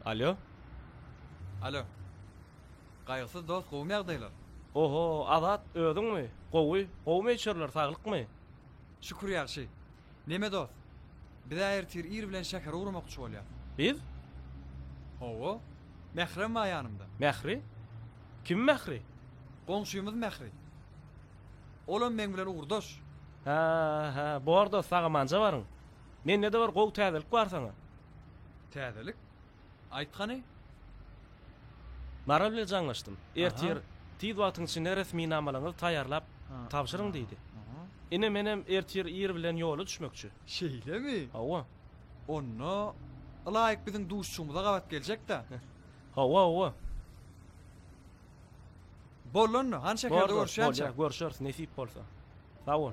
Alo? Alo. Gaýgysyz dost goýmagdylar. Oho, azat ödüňmi? Gowy, gowmy içerler saglykmy? Şükür ýaxşy. Neme dost? Biz ertir ir bilen şeker urmakçy bolýar. Biz? Hawa, Mehrem aýanymda. Mehri? Kim Mehri? Goňşymyz Mehri. Olam men bilen urdaş. Ha, bu arada sagamanja barın. Men ne de var gow täzelik bar sana. Täzelik? Aýtgany? Maral bilen jaňlaşdym. Ertir tiz wagtyň içinde resmi namalaňyzy taýýarlap tapşyryň diýdi. Ine menem ertir ir bilen ýola düşmekçi. Şeýlemi? Hawa. Onno laýyk biziň duşçumyza gabat geljek-de. Hawa. Bollunno, han şekerde görüşýänçä. Görüşýäris nesip bolsa. Sag ol.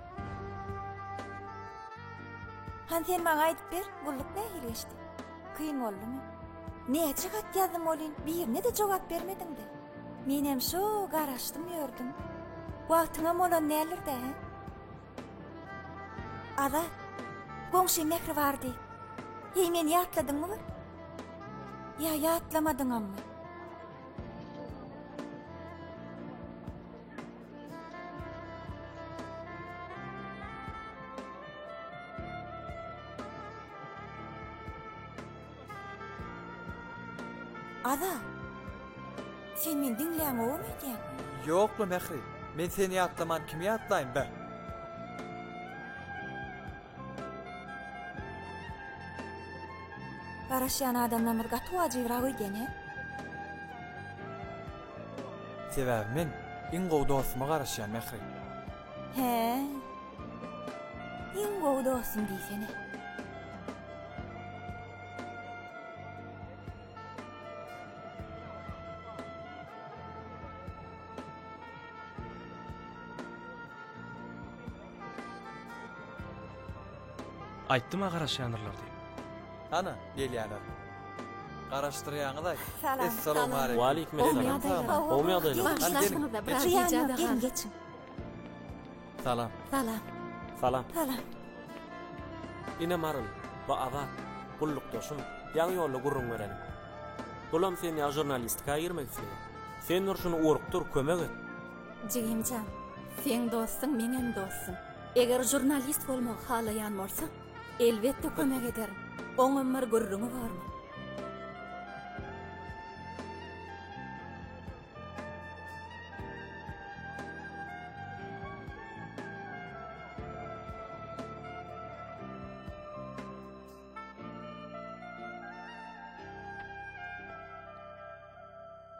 Han sen maňa aýdyp ber, gulluk nähil geçdi? Kıyın boldumy? Näçe gat ýazdym bolyn, birine de jogap bermediň de. Menem şo garaşdym ýördüm. Wagtyňa molan nälerdi? Ada, goňşy Mehri bardy. Hey, men ýatladyňmy? Ya ýatlamadyň amma. Ada, sen men dinläň oňmy diýen? Ýokla Mehri. Men seni ýatlaman kim ýatlaýyn be? Garaşýan adamdan bir gaty wajybyrak öýden, he? Sebäbi men iň gowy dostuma garaşýan Mehri. He. Iň gowy dostum diýsene. Aýtdyma garaşýandylar diýip. Ana, gelýärler. Garaşdyrýaňyz aýt. Salam. Assalamu alaykum. Wa alaykum assalam. Olmaýardylar. Gelin geçin. Salam. Salam. Salam. Salam. Ine marul, bu azat, gulluk doşum, ýaňy ýolda gurrun berenim. Bulam sen ýa jurnalistika girmeksin. Sen nurşuny urukdur, kömek et. Jigimjan, sen dostum, menem dostum. Eger jurnalist bolmak halaýan bolsa, elbetde kömek ederim. Oňam bir gurruňy barmy?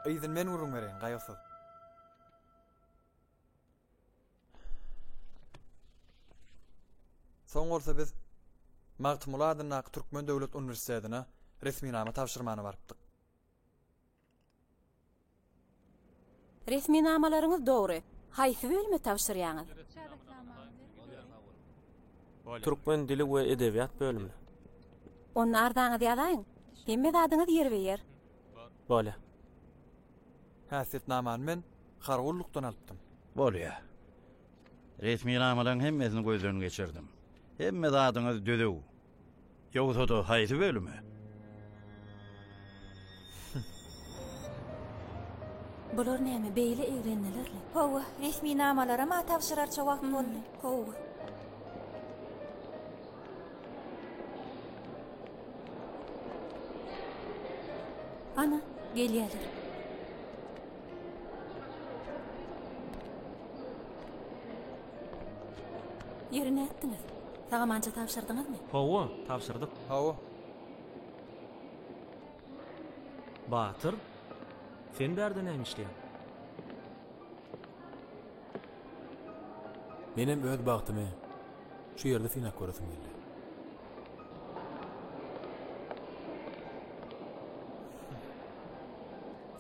Izin men urun bereň, gaýysyz. Soň bolsa biz Magtymul adyna Türkmen Döwlet Uniwersitetine resmi nama tapşyrmany barypdyk. Resmi namalaryňyz dogry. Haýsy bölüme tapşyrýaňyz? Türkmen dili we edebiýat bölümine. Onu ardaňyz ýazaýyn. Hemme adyňyz ýerbeýer. Bolýa. Häsiýetnamany men Hargullukdan alypdym. Bolýa. Resmi namalaryň hemmesini gözden geçirdim. Hemme adyňyz Dödew. Ýogsa da haýsy bölüme? Bular näme beýle egrenlerle? Howa, resmi namalara ma tapşyrarça wagt boldy. Howa. Ana, gelýärler. Ýerine etdiňiz. Sağa mança tapşyrdyňyzmy? Hawa, tapşyrdyk. Hawa. Batyr, sen berde näme işleýän? Menem öz bagtymy şu ýerde sina korasyň geldi.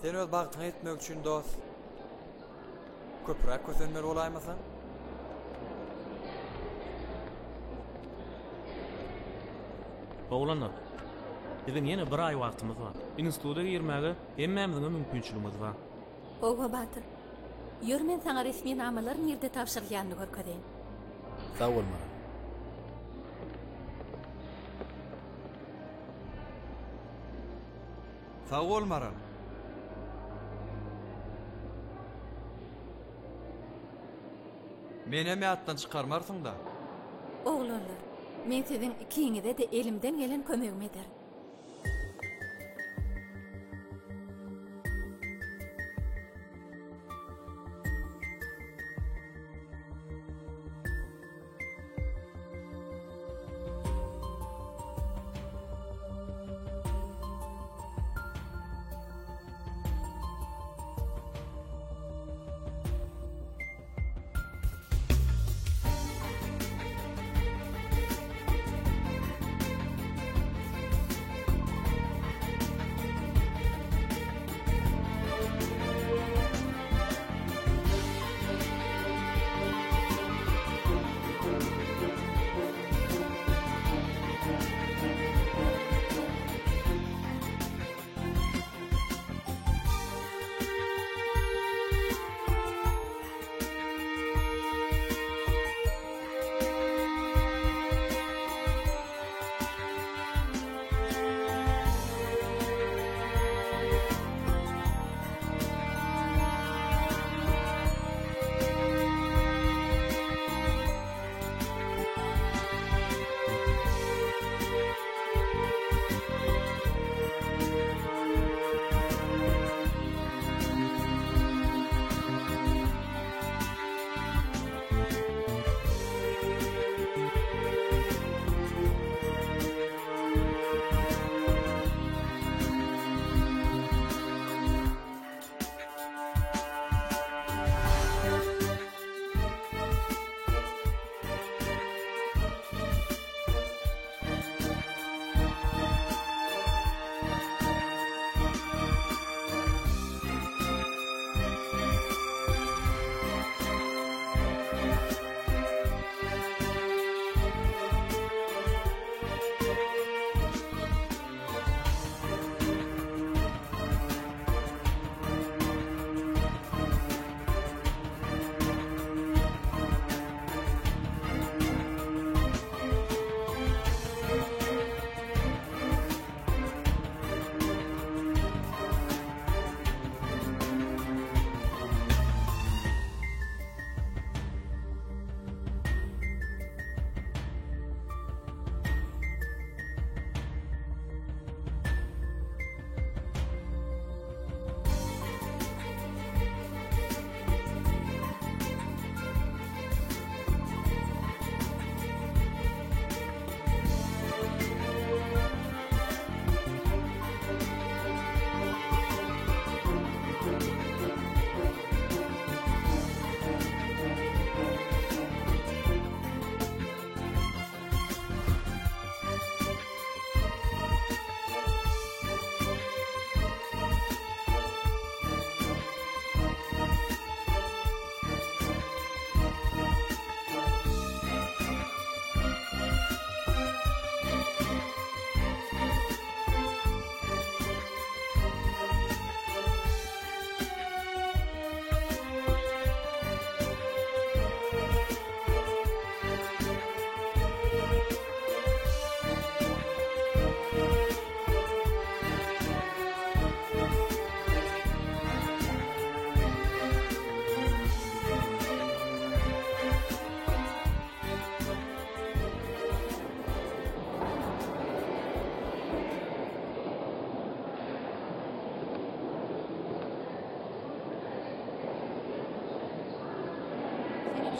Sen öz bagtyňa etmek üçin dost köpürak kösenmeli bolaýmasaň? Oglanlar, bizim ýene bir ay wagtymyz bar. Institutda girmäge hemmemiziň mümkinçiligimiz bar. Owa Batyr, ýör men saňa resmi namalaryň ýerde tapşyrylýanyny görkezýän. Sag bolma. Sag bolmaran. Meni mäatdan çykarmarsyň da. Oglanlar, men siziň ikiňize de elimden gelen kömegimi ederim.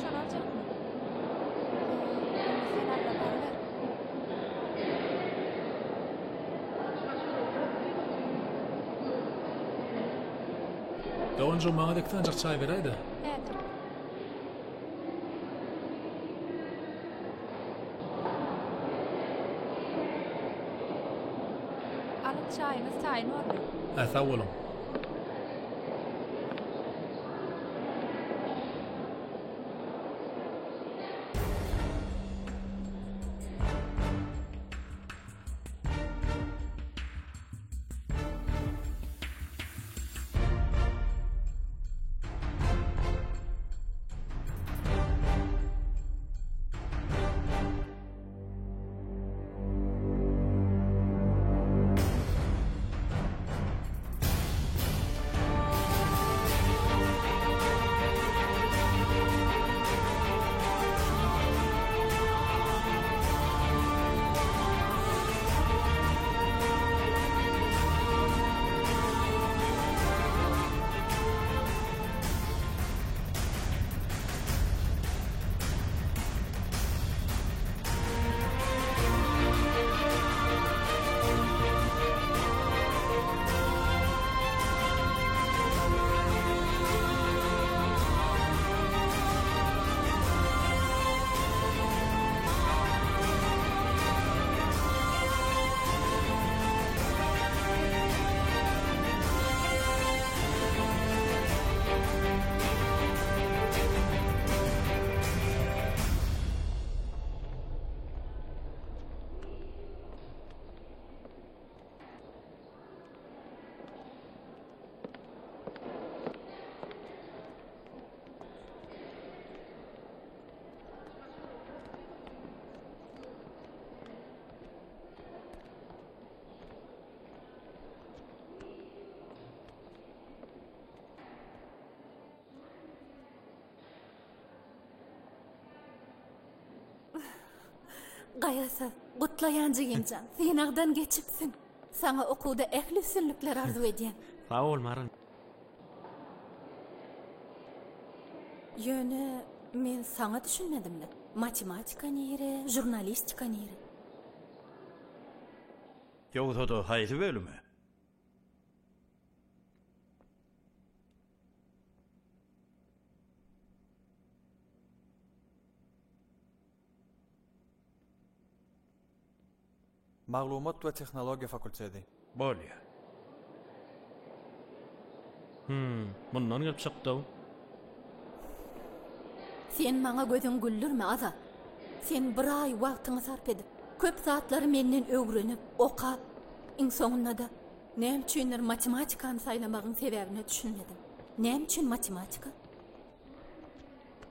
şonarjakmy? Dawunca maňa dekden jak çay beraydy. Alyp çaýyňyz taýyn boldy. Sağ olun. Gaýasy, gutlaýanjy Emjan, sen agdan geçipsin. Sana okuwda ähli üstünlikler arzu edýän. Sağ ol Maran. Ýöne men sana düşünmedimdi. Matematika nere, jurnalistika nere? Ýogsa da haýsy bölümi? Maglumat we Tehnologiýa fakulteti. Bolýar. Mundan gelip çykdy. Sen maňa gözüň güldürme Azat. Sen bir ay wagtyňy sarp edip, köp saatlary menden öwrenip, okap, iň soňunda da näme üçindir matematikany saýlamagyň sebäbini düşünmedim. Näme üçin matematika?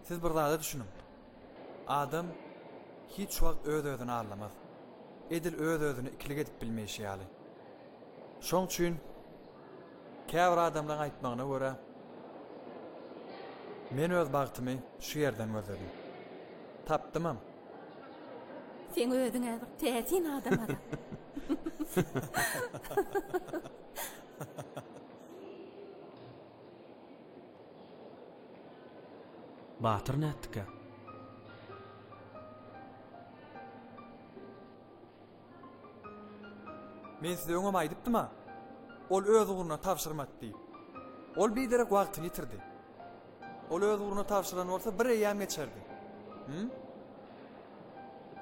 Siz bir zada düşünün. Adam hiç wagt öz-özüni anlamaz. Edil öz-özüni ikilik edip bilmeýär ýaly. Şoň üçin käbir adamlaryň aýtmagyna görä men öz bagtymy şu ýerden gözledim. Tapdymam. Sen özüň äzir täsin adam adam. Batyr nätdika? Men size öňe aýdypdym-a? Ol öz uğruna tapşyrmady. Ol bir derek wagtyny ýitirdi. Ol öz uğruna tapşyran bolsa bir eýam geçerdi.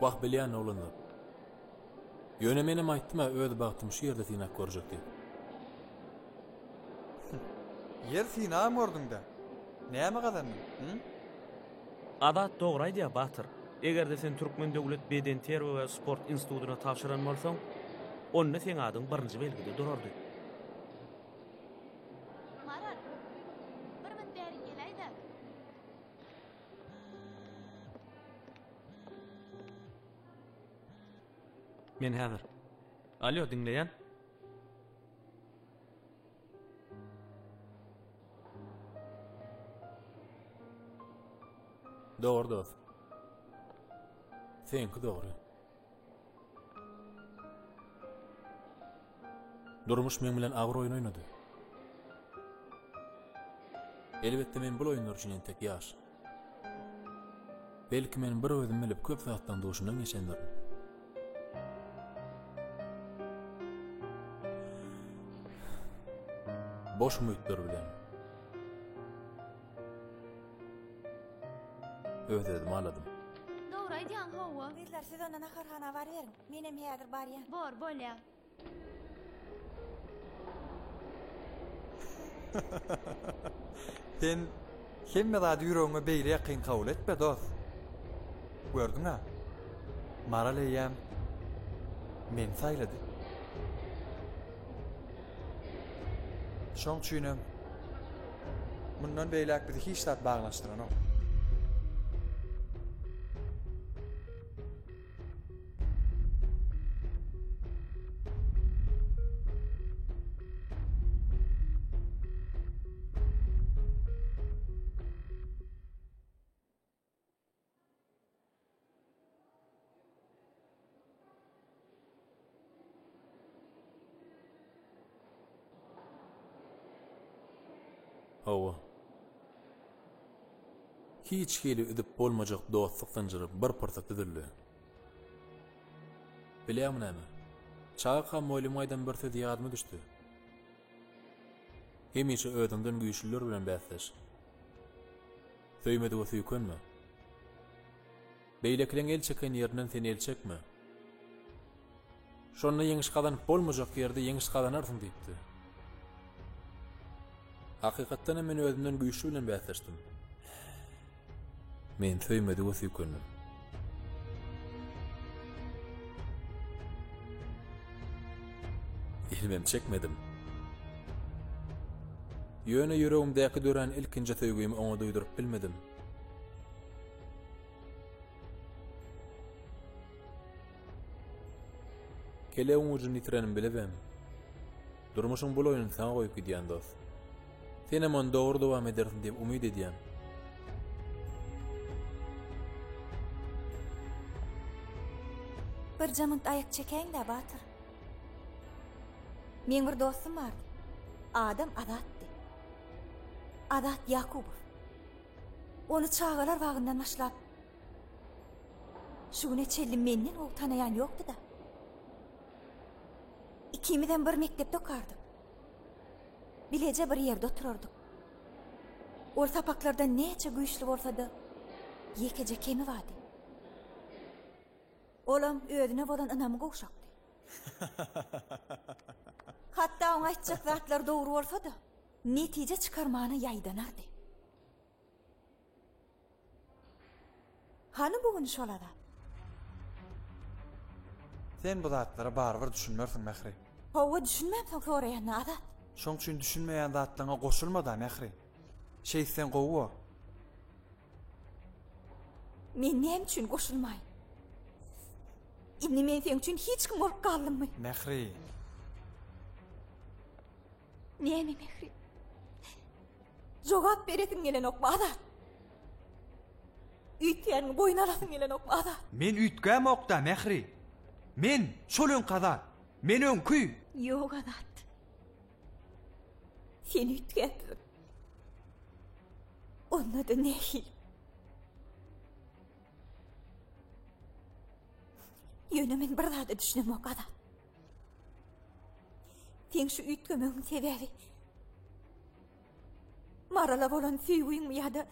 Wagt bilýän oglanda. Ýöne menem aýtdyma öz bagtym şu ýerde tinak görjek diýip. Yer sinam gördüňde. Näme gazandyn? Adat dogry aýdýar Batyr. Egerde sen Türkmen Döwlet Beden Terbiýe we Sport institutyna tapşyran bolsaň, onda sen adyň birinji belgide durardy. Maran, bir min bäri gelaýda. Men häzir. Alo, dinleýän? Dogry dost. Senki dogry. Durmuş men bilen agry oýun oýnady. Elbetde men bu oýunlar üçin entek ýaş. Belki men bir özüm bilip köp zatdan doşundan geçenlerim. Boş müýtler bilen. Ödedim, aladım. Doğru aýdýan hawa. Bizler siz ondan ahırhana bar berin. Menem häzir barýan. Bor, bolýar. Sen hemme zady ýüregiňe beýle ýakyn kabul etme dost. Gördüňa? Maral eýem men saýlady. Şoň üçin mundan beýle bizi hiç zat baglaşdyran o. Hawa. Hiç hili üdüp bolmajak dostluk zanjyry bir pırsat edildi. Bilýärmi näme? Çaqa moýlumaýdan bir söz ýadyma düşdi. Hemişe ödünden güýçliler bilen bäsleş. Söýmedi we süýkenme. Beýleklen el çeken ýerinden seni el çekme. Şonda ýeňiş gadan bolmajak ýerde ýeňiş gadanarsyň diýipdi. Hakykatdan men özümden güýçli bilen bäsleşdim. Men söýmedi we süýkendim. Ilmem çekmedim. Ýöne ýüregimdäki dören ilkinji söýgümi oňa duýduryp bilmedim. Keleğin ucunu itirenim bilebem. Durmuşun bul oyunu sana koyup gidiyen dost. Sen hemen doğru devam edersin diye umid ediyen. Bir jamynt ayak çekeň de Batyr. Men bir dostum bar. Adam Adatdy. Adat Yakubow. Onu çağalar wagyndan başlap. Şuňa çellim menden o tanayan ýokdy da. İkimizden bir mektepde okardyk. Bilece bir ýerde oturardyk. Ol sapaklardan neçe güýçli bolsa-da ýekece kemi bardy. Olam ödüne bolan anamyga oňşakdy. Hatda oňa aýtjak zatlar dogry bolsa-da netije çykarmany ýaýdanardy. Hany bugün şolada? Sen bu zatlara barbyr düşünmersiň Mehri. Hawa düşünmämsiň soraýan Adat. Şoň üçin düşünmeýän zatlaryňa goşulma da Mehri. Şeýsen gowy. Men näme üçin goşulmaýyn? Inni men sen üçin hiç kim bolup galdymy? Mehri. Näme Mehri? Jogap beresiň gelen okma Adat. Üýtýän boyun alasyň gelen okma Adat. Men üýtgäm okda Mehri. Men şol öňkada. Men öňkü. Ýok Adat. Sen üýtgändir. Onda da nähil. Ýöne men bir zada düşünemok Adat. Sen şu üýtgemeň sebebi marala bolan süýgüň ýa-da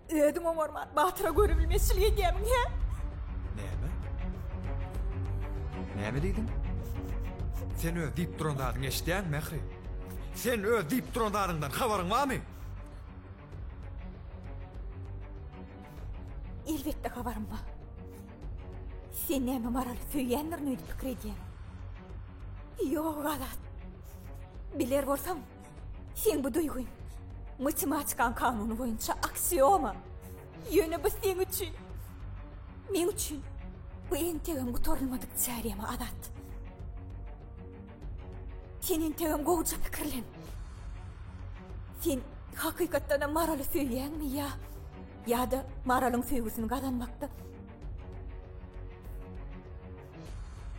ödüň oňarman Batyra görüp bilmesçiligi diýämiň he? Näme? Näme diýdin? Sen öz diýip durandaryň eşdän Mehri. Sen öz diýip durandaryňdan habaryň barmy? Elbetde habarym bar. Sen näme maraly süýýändirin öýdüp pikir edýän? Ýok Adat. Biler bolsam, sen bu duýguň matematikanyň kanuny boýunça aksioma. Ýöne bu sen üçin. Men üçin bu entegem gutorulmadyk teorema Adat. Senin tegem gowja pikirlen. Sen hakykatdan maraly süýýänmi ýa-da maralyň süýgüsini gadanmakda?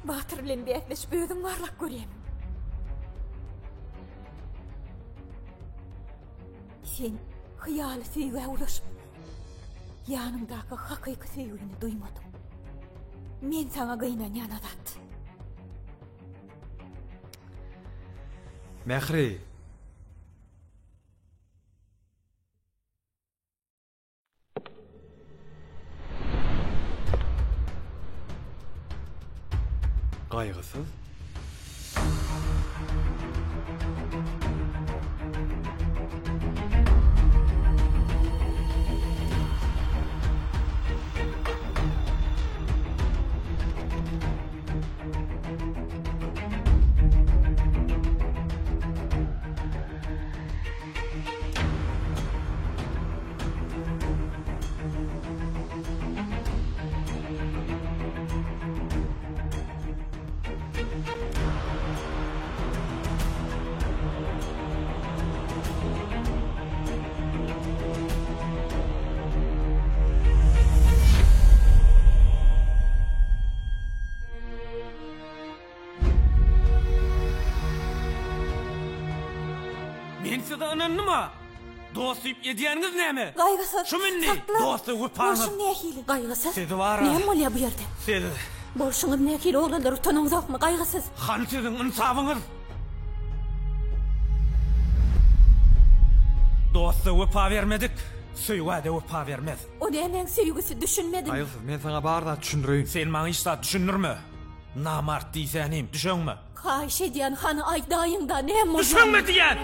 Batyr bilen bäsleşip özüm barlak görýän. Sen hyýaly süýgüge ulaşyp Yanımdaki hakiki sevgini duymadım. Men sana gıynan azat. Mehri. Kaygısız. Men size ananma. Dostyp ediýäňiz näme? Gaýgysız. Şu minni dosty upaňyz. Boşun nähili? Gaýgysız. Sizi wara. Men bolýa bu ýerde. Siz Boşuňyz nähili oglanlar utanyňyzakmy? Gaýgysız. han siziň insabyňyz. Dosty upa bermedik. Süýgäde upa bermez. O nämen söýgüsi düşünmedim. Kaygısız, men sana barda düşündüreyim. Sen maňa işta düşünürmü? Namart diýsänim, düşeňmi? Kaýş edýän hany aýdaýynda näme? Düşeňmi diýän?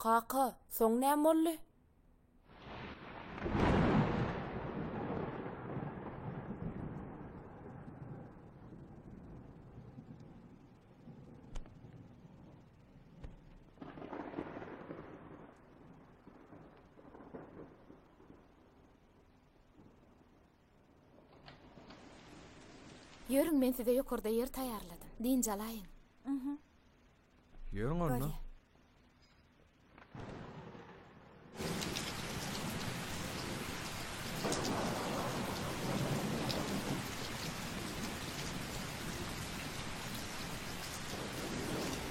Kaka, soň näme boldy? Yörün, men size ýokarda yer taýarladym. Diýinje alaýyn. Yörün onu.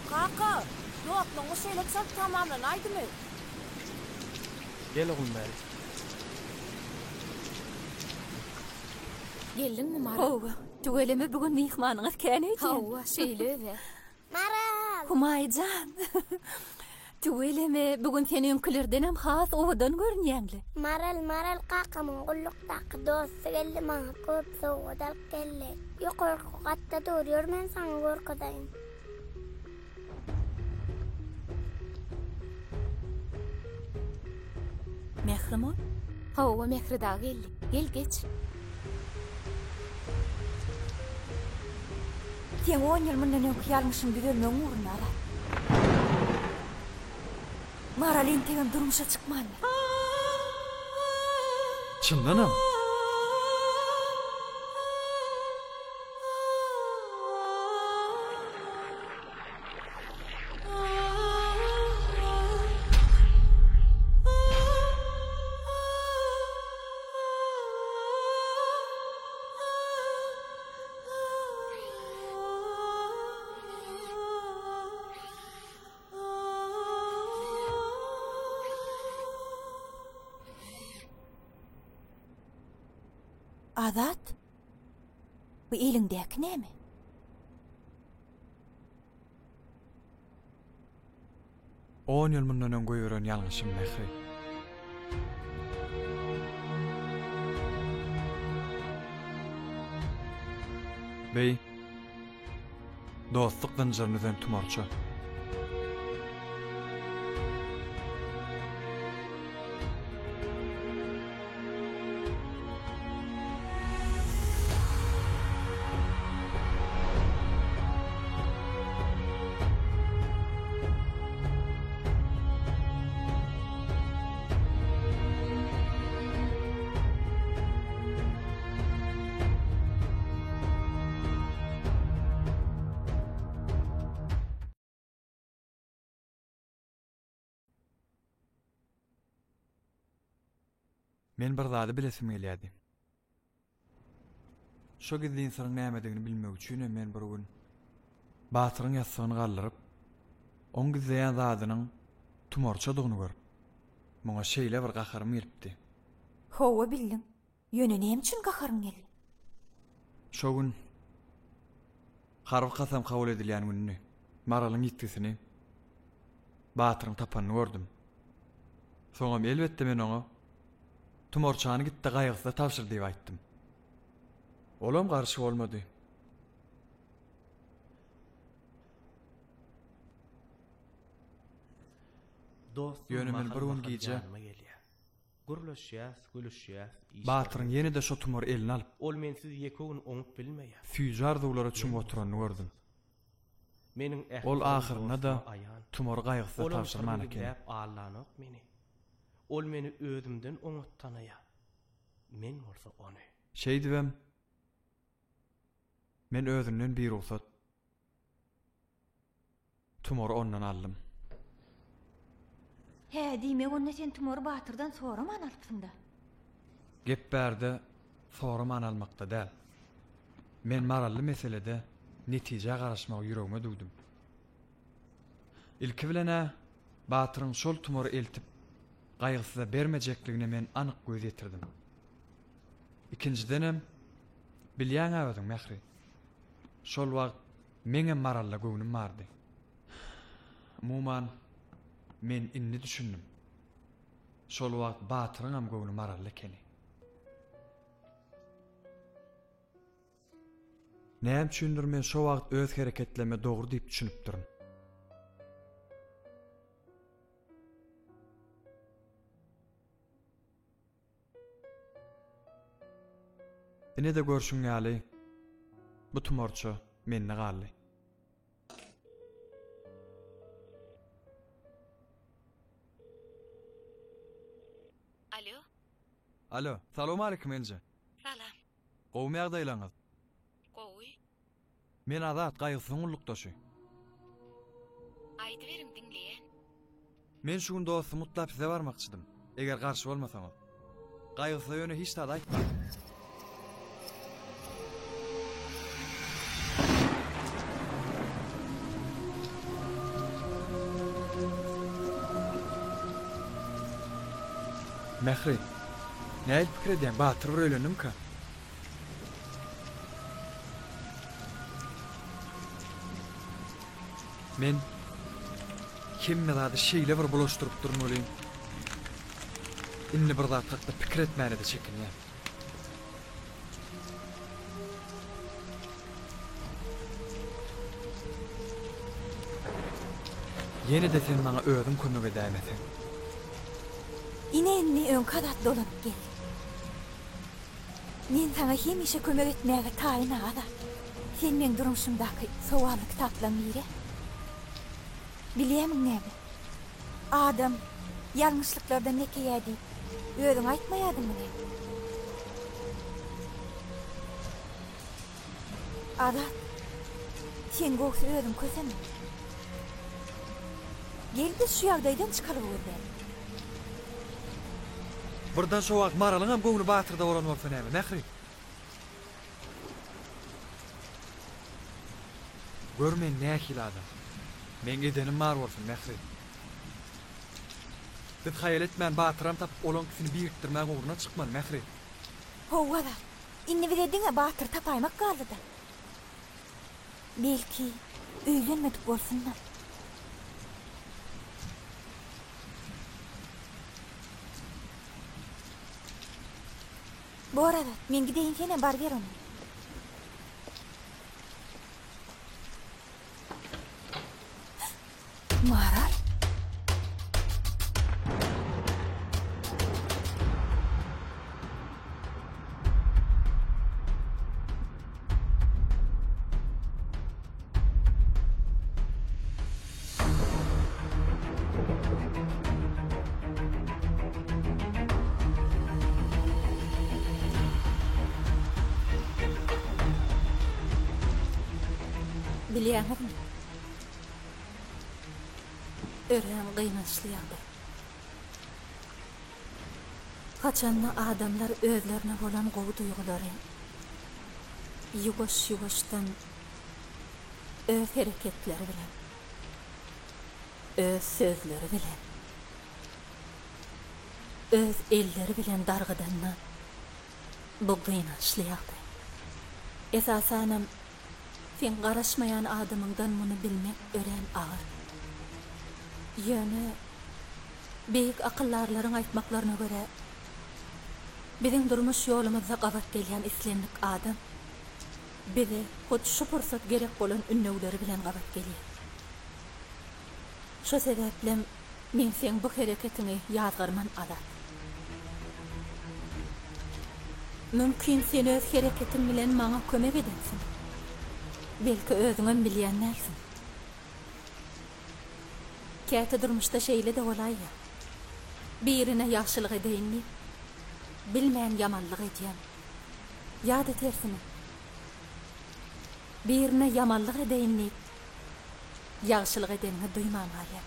Kaka, ýokluňy şeýlek sap tamamlanaýdymy? Gel oğlum bäri. Geldinmi Mara? Hawa, tügeleme bugün mihmanyňyz kän edi? Hawa, şeýle. Maral. Humaycan. Tügeleme bugün seni öňkilerden hem has owadan görnýäňli. Maral qakamyň gullukdaky dosty geldi maňa köp sowgat alyp geldi. Ýokarky gatda durýar, men saňa gorkadaýym. Mehrimon? Hawa, Mehrida geldi. Gel geç. Sen 10 ýyl mundan öňki ýalmyşyň bilemeň ugruna ala. Maral entegem durmuşa çykmaly. Çyndanam. Azat, bu elindeki näme? On yıl mundan ön goýuran ýalňyşym Mehri. Bey, dostluk zynjyrynyzdan tumarça. Men bir zady bilesim gelýärdi. Şo gizliň syryň nämedigini bilmek üçin men bir gün Batyryň ýasygyny gallyryp, oň gizleýän zadynyň tumorçadygyny görüp, muňa şeýle bir gaharym gelipdi. Howa bildim. Ýöne näme üçin gaharyň geldi? Şo gün harby kasam kabul edilýän günni, maralyň ýitgisini, Batyryň tapanyny gördüm. Soňam elbetde men oňa tumorçany gitdi gaýgysy tapşyr diýip aýtdym. Olam garşy bolmady. Ýönemen bir gün giýje. Gurlaşýas, gülüşýas. Batyryň ýene-de şo tumor elini alyp, ol mensiz ýeke gün oňup bilmeýär. Füýjar dowlara çyň oturanyny gördüm. Meniň ol ahyrynda da tumor gaýgysy tapşyrman eken. Allanyk meni. Ol meni özümden oňat tanaýar. Men bolsa ony. Şeý diýem. Men özümden bir ruhsat tumor ondan aldım. He, diýmek onda sen tumor Batyrdan sonra mı analypsynda? Gep berde sonra mı analmakda däl. Men marally meselede netije garaşmagy ýüregime duýdum. Ilki bilene Batyryň şol tumory eltip gaýgysyza bermejekligine men anyk göz ýetirdim. İkincidenem bilýän awadyň Mehri. Şol wagt meňe maralla göwnym bardy. Muman men inni düşündüm. Şol wagt Batyryň hem göwni maralla ekeni. Näme üçindir men şo wagt öz hereketleme dogry diýip düşünüp durun. Ine de görşüň ýaly. Bu tumorça menne gally. Alo. Alo, salam aleikum elje. Salam. Gowmy ýagdaýlaryňyz? Gowy. Men Azat gaýgysyň ullukdaşy. Aýdy berim dinleýän. Men şu gün dostum mutlap size barmakçydym. Eger garşy bolmasaňyz. Gaýgysy ýöne hiç tada aýtma. Mehri, näil pikir edýän Batyr bir ölenimkä? Men kimme zady şeýle bir bulaşdyryp durmalıyım. Inni bir zat hakda pikir etmäne de çekinýär. Ýene de sen maňa özüň kömek edämeseň. Inenni ön kadat dolanyp gel. Men sana hemişe kömek etmäge taýyn ada. Sen men durmuşymdaky sowaly kitaplarny ýere. Bilýärmi näme? Adam ýalňyşlyklardan nekeýärdi. Özüň aýtmaýardyňmy? Ada, sen goýsy özüň köseme. Gel biz şu ýagdaýdan çykaryp berýär. Burdan şo wagt maralyň hem göwni Batyrda bolan bolsa näme? Mehri. Görmen nähil adam. Men edenim mar bolsun Mehri. Biz hayal etmän Batyram tapyp olan kisini birikdirmäge uğruna çykman Mehri. Howa da. inni bilediňe batır tapaymak galdy da. Belki öýlenmedik bolsunlar. Bu arada men gideyin sene bar ver onu. Maral. Bilýärmi? Ören gynançly ýagdaý. Kaçanna adamlar özlerine bolan gowy duýgulary ýuwaş-ýuwaşdan öz hereketleri bilen, öz sözleri bilen, öz elleri bilen dargydanna bu gynançly ýagdaý. Esasanam sen garaşmayan adamından bunu bilmek ören ağır. Ýöne beýik akyllarlaryň aýtmaklaryna göre biziň durmuş ýolumyzda gabat gelýän islenlik adam bize hut şu pursat gerek bolan ünnewleri bilen gabat gelýär. Şu sebeplem men sen bu hereketini ýazgarman adat. Mümkin sen öz hereketin bilen maňa kömek edensin. Belki özüňe bilýänlersin. Käte durmuşda şeýle de bolýar. Birine ýaşylyk edeýinmi? Bilmän ýamanlyk edýän. Ýa-da tersine. Birine ýamanlyk edeýinmi? Ýaşylyk edeni duýmam hali.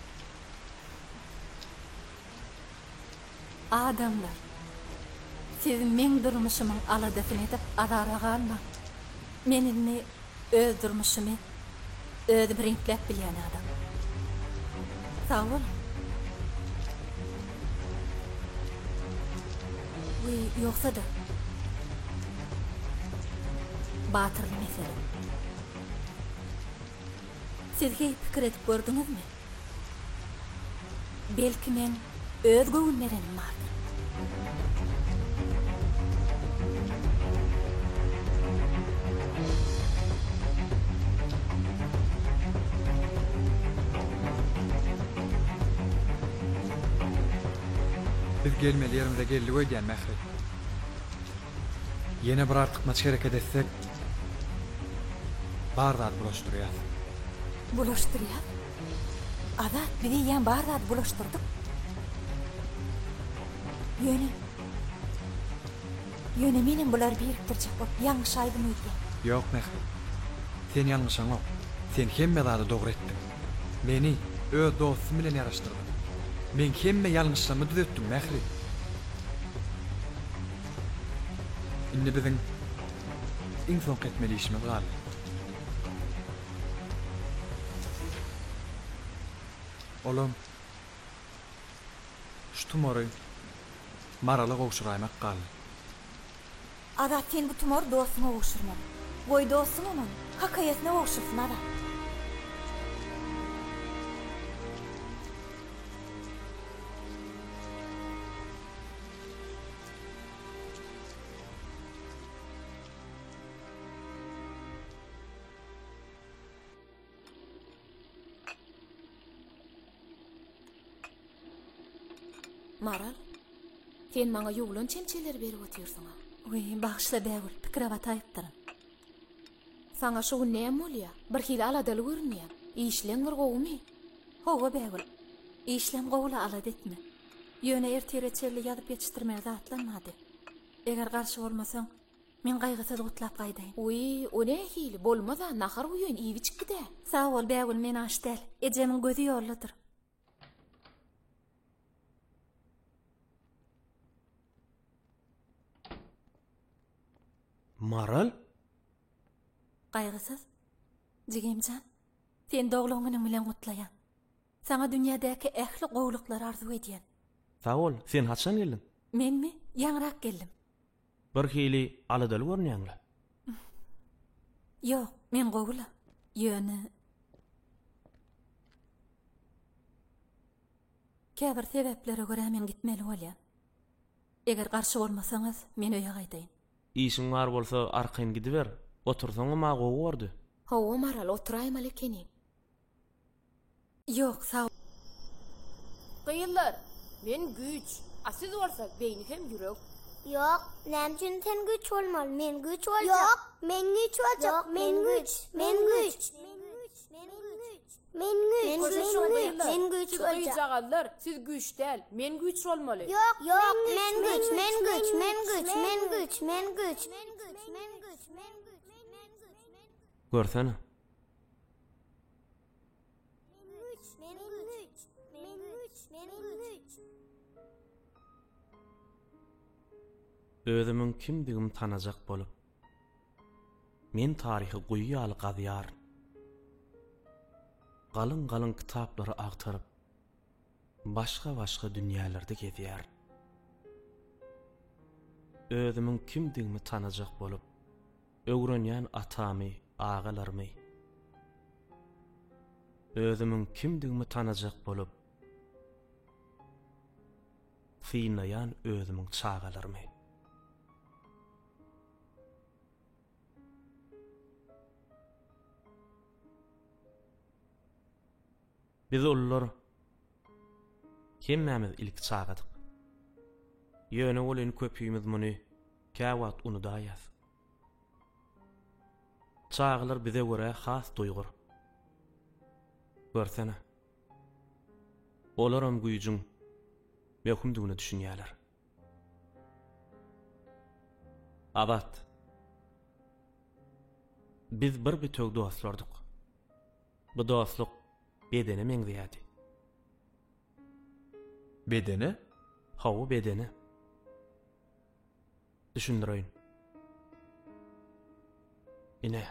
Adamlar, siz men durmuşymyň aladasyny edip adara galma. Menini öz durmuşymy öz birinklep bilýän adam. Sağ ol. Yoksa da batırlı mesele. Sizge pikir edip gördünüzmü? Belki men öz göwünlerim bardyr. Biz gelmeli yerimize geldi öýdýän Mähri. Yine bir artykmaç hareket etsek bardat bulaşdyrýar. Bulaşdyrýar? Adat bizi ýan bardat bulaşdyrdyk. Ýöne menen bular birikdirjek bolup ýalňyş aýdym öýdüm. Ýok Mähri. Sen ýalňyşaň ok. Sen hemme zady dogry etdiň. Meni öz dostum bilen ýaraşdyrdyň. Men hemme ýalňyşlamy düzeltdim Mähri. Indi biziň iň soňky etmeli işimiz galdy. Olam şu tumary Marala gowşuraýmak galdy. Adat sen bu tumary dostuňa gowşurma. Boy dostuňa hakaýatyna gowşursun adat. Maral, sen maňa ýuglan çemçeler berip oturýarsyň. Bagşla bägül, pikir aýtdyryn. Saňa şu näme bolýar? Bir hili aladaly görünýär. İşleň bir gowmy? Howa bägül. İşlem gowla alad etme. Ýöne ertereçerli ýazyp ýetişdirmeli zatlanmady. Eger garşy bolmasaň, men gaýgysy gutlap gaýdaýyn. O ne hili? Bolmasa nahar uýun iýi çykdy. Sag bol bägül, men aşdal. Ejemiň gözi ýoldadyr. Maral? Gaýgysız. Jigimjan, sen doglagynyň bilen gutlaýan. Sana dünýädäki ähli gowluklary arzu edýän. Sağ ol, sen haçan geldin? Menmi? Ýaňrak geldim. Bir hili alydaly görnýäňler. Yok, men gowula. Ýöne käbir sebeplere görä men gitmeli bolýan. Eger garşy bolmasaňyz, men öýe gaýdaýyn. İşiň bar bolsa arkaň gidiber. Otursaň ma gowy gordy. Hawa maral oturaýym alekeni. Yok, sağ ol. Gyýylar, men güç. Asiz bolsak beýni hem ýürek. Yok, nämçin sen güç olmaly, men güç boljak. Yok, men güç boljak, men güç. Men güç boljak. Siz güç däl, men güç bolmaly. Yok, men güç. Görsene. Özümün kimdigimi tanajak bolup, men tarihi guýýaly gazyar. Galyn kitaplary agtaryp, başga dünýälerde gezýär. Özümün kimdigimi tanajak bolup, öwrenýän atamy, agalarmy. Özümün kimdigimi tanajak bolup, synaýan özümün çagalarmy. Biz ollar hemmemiz ilk çağadyk. Ýöne bolan köpüýimiz muny käwat unudaýas. Çağlar bize görä has duýgur. Görsene. Olaram güýjüň mehumdygyny düşünýärler. Abat. Biz bir tök dostlardyk. Bu dostluk bedene meňzeýärdi. Bedene? Hawa bedene. Düşündireýin. Ine.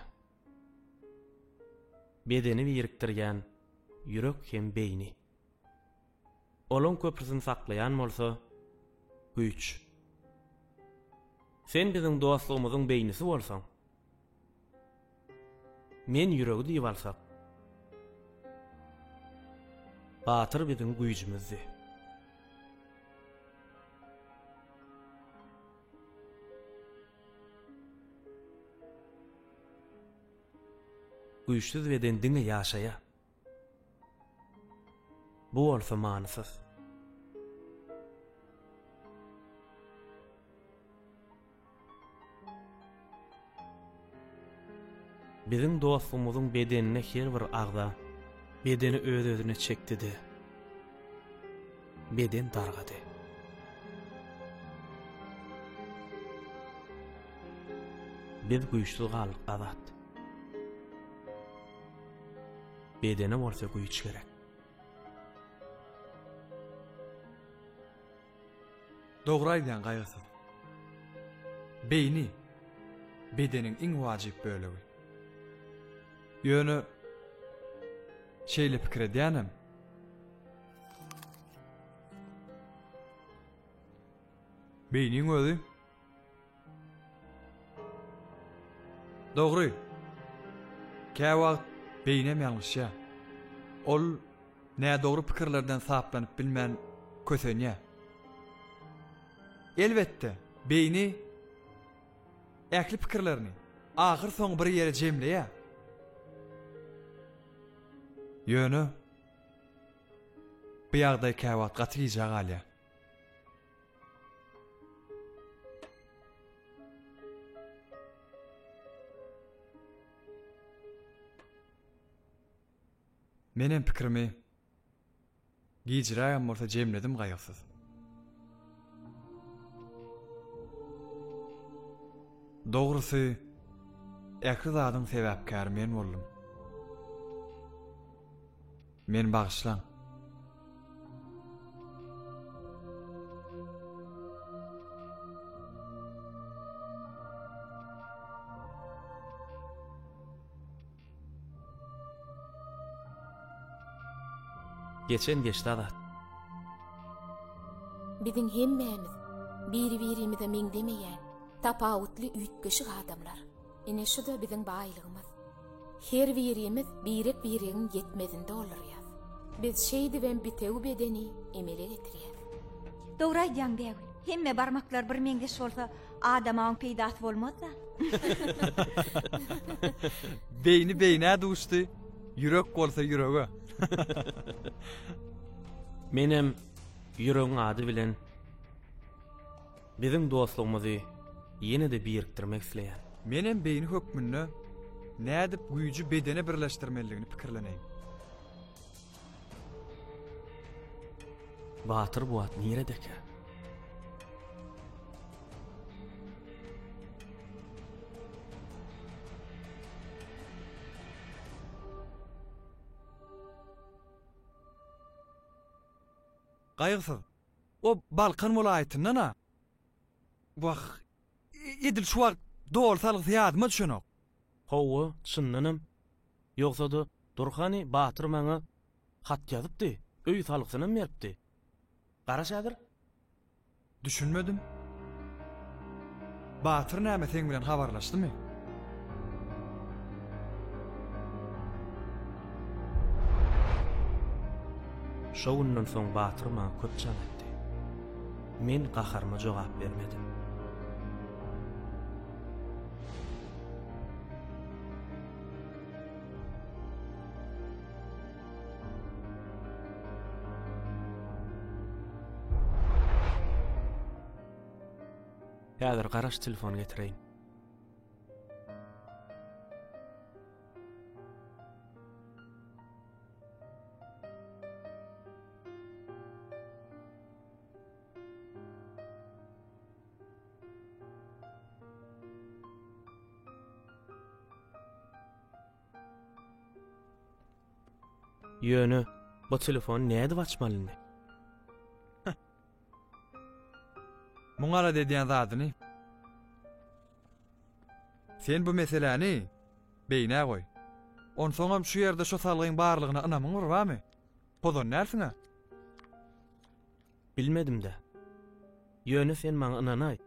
Bedeni biriktirgen ýürek hem beýni. Olan köprüsini saklayan bolsa güç. Sen bizim dostlugymyzyň beýnisi bolsaň, men ýüregi diýip alsak, batyr bizim güýjümizdi. Güýçsiz beden diňe ýaşaýa. Bu bolsa manysyz. Bizim dostlugymyzyň bedenine her bir agda bedeni öz-özüne çekdidi. Beden dargady. Biz güýçli galyk azat. Bedene bolsa güýç gerek. Dogry aýdýan gaýgysy. Beýni bedeniň iň wajyp bölegi. Ýöne şeýle pikir edýänem. Beýniň özi dogry. Käwagt beýnem ýalňyşa. Ol näme dogry pikirlerden saplanyp bilmän kösenýär. Elbetde beýni äkli pikirlerini ahyr soň bir ýere jemleýär. Ýöne bu ýagdaý käwagt gatyjy galýar. Menem pikirimi gijraýan bolsa jemledim gaýysyz. Dogrusy äkli zadyň sebäpkär men boldum. Men bagşlan. Geçen geçdi adat. Biziň hemmemiz biri-birimize meňdemeýän tapawutly üýtgeşik adamlar. Ine şu da biziň baýlygymyz. Her birimiz biregin yetmezinde olurýar. Biz şeýdi we bitegi bedeni emele getirýär. Dogry aýdýaň dägil. Hemme barmaklar bir meňgeş bolsa adamaň peýdasy bolmazda. Beyni beýnä duşdy. Ýürek bolsa ýürege. Menem ýüregiň ady bilen biziň dostlygymyzy ýene-de birikdirmek isleýär. Menem beýni hökmünde nädip güýjü bedene birleşdirmeligini pikirlenýär. Batyr bu at niredeke? Gaýgysyz. O Balkan welaýatyndan ha. Waq edil şu wagt dol salyk ýadyma düşenok. Hawa, çyndanam. Ýogsa da Durhany Batyr maňa hat ýazypdy. Öý salyksyny beripdi. Garaşadyr? Düşünmedim. Batyr näme seň bilen habarlaşdymy? Şowundan soň Batyr maňa köp çaňatdy. Men gaharma jogap bermedim. Häzir garaş telefon getireýin. Ýöne, bu telefon näde açmalyny? Muňara dediýän zadyny. Sen bu meseleni beýne goý. On soňam şu ýerde şu salgyň barlygyna ynamyň barbamy? Pozon näsiňe? Bilmedim de. Ýöne sen maňa ynanay.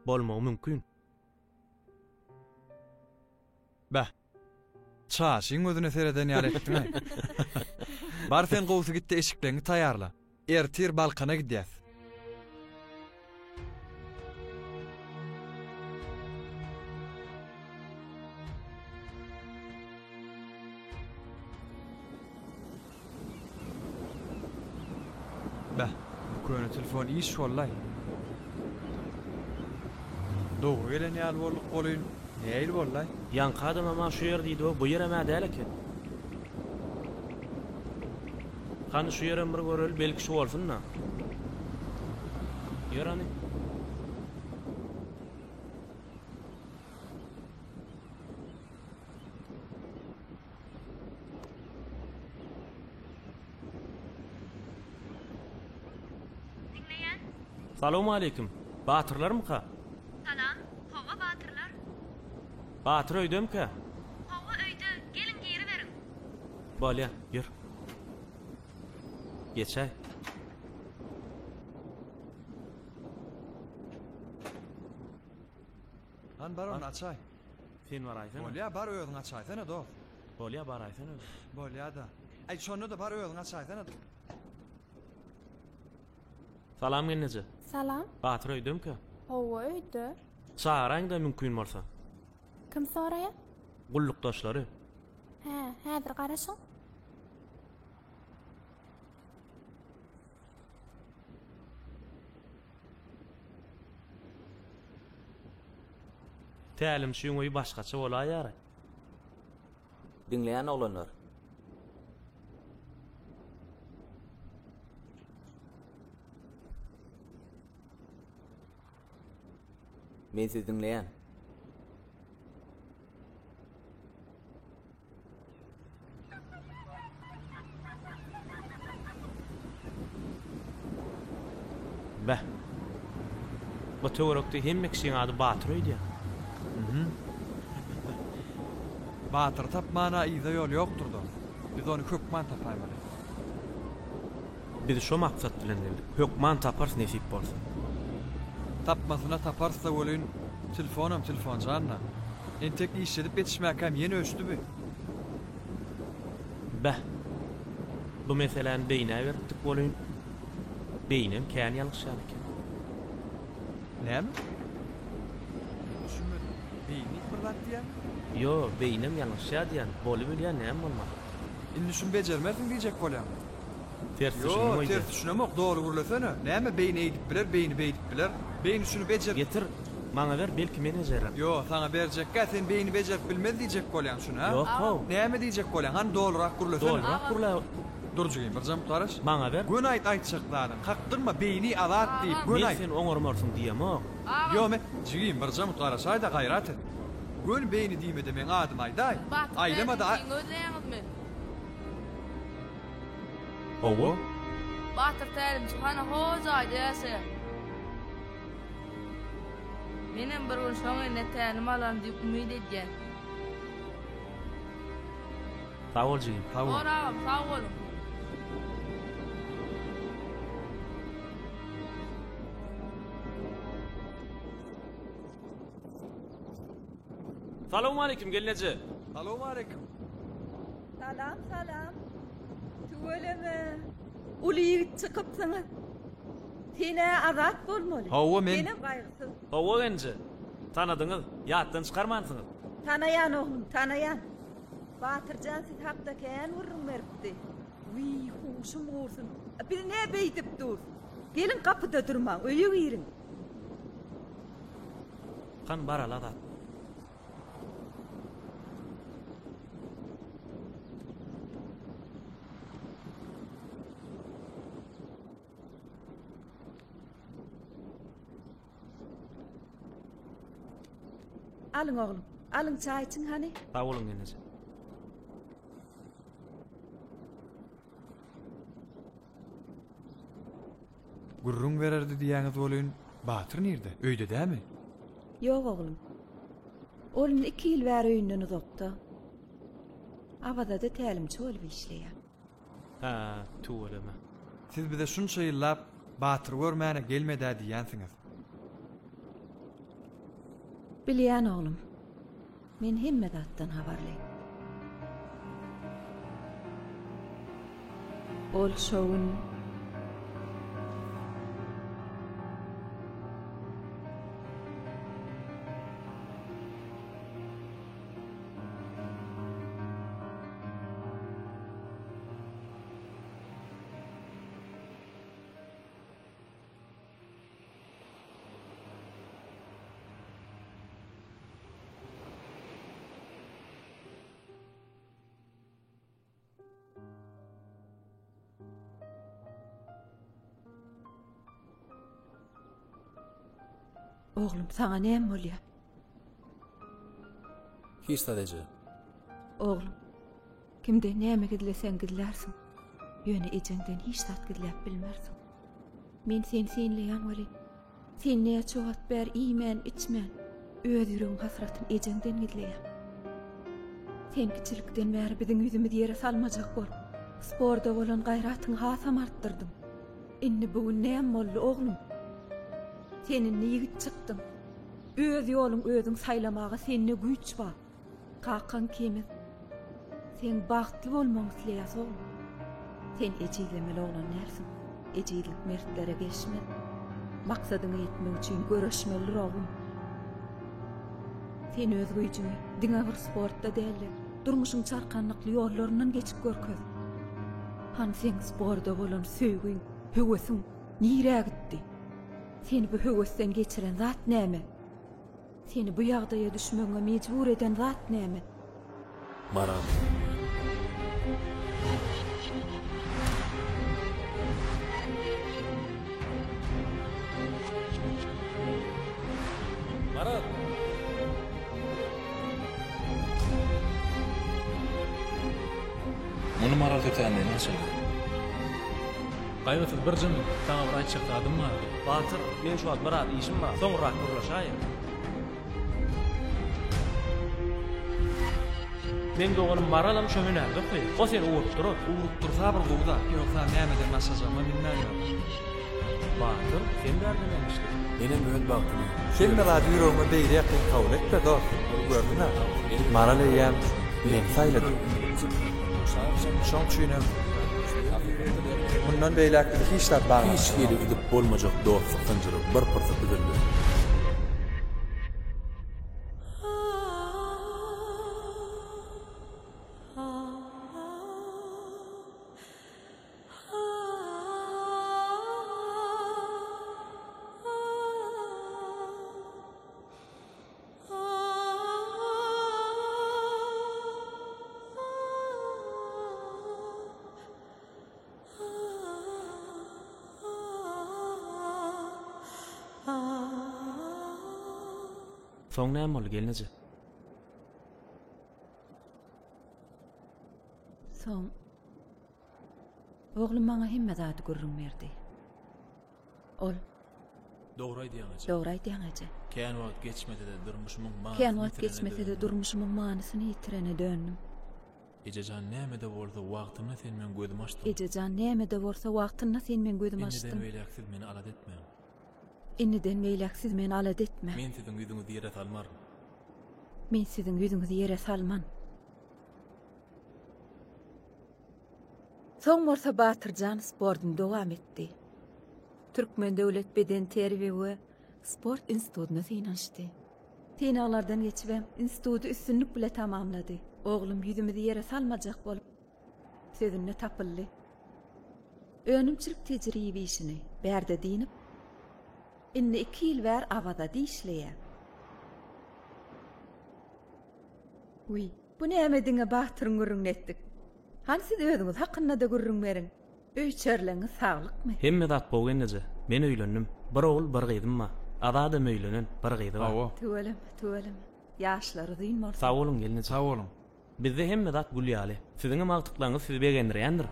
Bolmagy mümkin. Bah. Çaşyň özüne sereden ýar etdiňe. Bar sen gowsy gitdi eşiklerini taýarla. Ertir Balkana gidýäs. Bah, bu köne telefon iş wallahi. Dogry gelen ýaly bolduk bolýyn. Näil wallahi? Ýanky adam ama şu ýerde diýdi, bu ýere mä däl eken. Hany şu ýere bir görel, belki şu bolsunna. Ýörani. Salamu aleykum. Batyrlar mı ka? Salam. Hawa batyrlar. Batyr öýdem ka? Hawa öýde. Gelin geri berin. Bolýa, ýür. Geçäy. Han bar onu açay. Sen var aýsana. Bolýa bar öýüň açaýsana do. Bolýa bar aýsana. Bolýa da. Ay şonu da bar öýüň açaýsana. Salam gelnece. Salam. Batyr öýdem ka? Hawa öýde. Çağıraň da mümkin bolsa. Kim soraýar? Gullukdaşlary. Häzir garaşyň. Tälim şu öňi başgaça bolaýar. Dinleýän oglanlar. Men sizi dinleýän. Bäh. Bu töwerekde hemme kişiň ady Batyr öýdi. Batyr tapmana ýa ýol ýokdur da. Biz onu hökman tapaýmaly. Biz şu maksat bilen geldik. Hökman tapars nesip bolsun. Tapmasyna taparsa bolýan Telefon canna. Entek işledip betişmek hem yeni ölçtü mü? Bäh. Bu meseleni beýine berdik bolýyn. Beýinem kän ýalgyşýan eken. Näme? Düşünmedim. Beyni bir zat diýen? Yo, beýinem ýalgyşýar diýen. Bolup bilýän näme bolmaz. Indi şunu bejermezdiň diýjek bolýam. Ters Yo, düşünmeýdi. ters düşünmek doğru gurlasana. Näme beyni eýdip biler, beyni beýdip biler. Beyni şunu bejer. Getir, maňa ber, belki men ejerim. Yo, sana berjekkä sen beyni bejerip bilmez diýjek bolýan şunu, ha? Yok, ho. Näme diýjek bolýan? Han dolurak gurlasana. Dolurak gurla. Durjugyn bir jam garaş. Maňa ber. Gün aýt aýtjaklaryn. Kaktırma beyni azat diýip gün Men aýt. sen oňormarsın diýemok. Yo, men jigyn bir jam garaş aýda gaýrat et. Gün beyni diýmede men adym aýday. Aýlamada. Owo? Batır tälim çıkana hozay dese. Menem bir gün şoňa netänim alan diýip umyt edýän. Sağ ol jigyn. Sağ ol. Salamu aleyküm gelneci. Salamu aleyküm. Salam. Tuveleme. Uli yigit çıkıpsınız. Sene azat bolmaly. Hawa men. Benim gaýgysız. Hawa genci. Tanadyňyz, ýatdan çykarmansyňyz. Tanayan oğlum, tanayan. Batırcan siz haqda kän vurrun beripdi. Wi, huşum olsun. Bir ne beýdip dur. Gelin kapıda durma, öýüp ýerin. Kan barala da. Alın oğlum, alın çay için hani. Sağ olun geneci. Gurrun vererdi diýäňiz bolýan Batyr nerede? Öýde dämi? Yok oğlum. Oğlum 2 ýyl bäri öýünden uzakda. Abada da tälimçi bolup işleýär. Ha, tuweleme. Siz bize şunça ýyllap Batyr görmäne gelmedi diýänsiňiz. Bilýän oğlum. Men hemme datdan habarlaýym. Ol şowun Oğlum sana näme bolýar? Hiç sadece. Oğlum, kimde näme gidilesen gidlersin. Ýöne ejeňden hiç zat gidläp bilmersin. Men sen senleýän wali. Sen näme çowat ber iýmen, içmen. Öz ýüregiň hasratyny ejeňden gidleýär. Sen kiçilikden bäri biziň ýüzümizi ýere salmajak bol. Sporda bolan gaýratyny hasam artdyrdyň. Indi bu näme boldy oğlum? Senin yigit çıktın. Öz yolun özün saylamağa seninle güç var. Kakan kemiz. Sen bahtlı olmaňy tilýäs oğlum. Sen ejizlemeli olan nersin? Ejizlik mertlere geçme. Maksadyna ýetmek üçin görüşmeli oğlum. Sen öz güýjüňi diňe bir sportda däl, durmuşyň çarkanlykly ýollaryndan geçip görköz. Han sen sporda bolan söýgüň, höwesiň nirä gitdi? Seni bu höwesden geçiren zat näme? Seni bu ýagdaýa düşmege mejbur eden zat näme? Maram. Maram. Muny maral tötäňden näçe? Gaýgatyz bir jym taňa bir aýtjak adym bar. Batyr, men şu an bir işim bar. Soňra gurlaşaýyn. Men doganym maralam şo hünärde goý. O seni uwup durur. Uwup dursa bir gowda. Ýoksa näme de masajama bilmän ýok. Batır, sen derden emişdi. Benim öl bagtyny. Sen me radio ýüregime beýle ýakyn kabul etme dost. Gördün ha? Maral eýem men saýladım. Şoň üçinem bundan beýle hiç tat bar. Hiç ýeri gidip bolmajak dostlyk synjyry bir pyrsat düzeldi. Soň näme bol gelnije? Soň oglum maňa hemme zat görrüm berdi. Ol Dogry diýäňeje. dogry diýäňeje. Kän wagt geçmedi de durmuşymy maňa. Kän wagt geçmese de durmuşymy manysyny ýitirene döndüm. Ejejan näme de bolsa wagtymy sen men gözüm açdym. Ejejan näme de bolsa wagtyny sen men gözüm açdym. Indi beýleksiz meni alat etme. Inniden meýleksiz meni alat etme. Men siziň ýüzüňizi ýere salmarym. Men siziň ýüzüňizi ýere salman. Soň bolsa Batyrjan sportyn dowam etdi. Türkmen Döwlet Beden Terbiýe we Sport institutyna synanşdy. Synalardan geçibem institutu üstünlük bilen tamamlady. Oglum ýüzümizi ýere salmajak bolup sözüne tapyldy. Önümçilik tejribe işini berde diýip inni 2 ýyl bär awada diýişleýär. Uy, bu näme diňe Batyryň görüňetdik? Hani siz özüňiz hakynda da görüňmeriň? Öýçerleňiz saglykmy? Hemme zat bolgenije. Men öýlendim. Bir ogul bir gyzym bar. Ada da meýlenen bir gyzy bar. Tuvalim. Ýaşlary dynmar. Sag bolun gelnije. Sag bolun. Bizde hemme zat gülýäli. Siziň magtyklaryňyz sizi begendirýändir.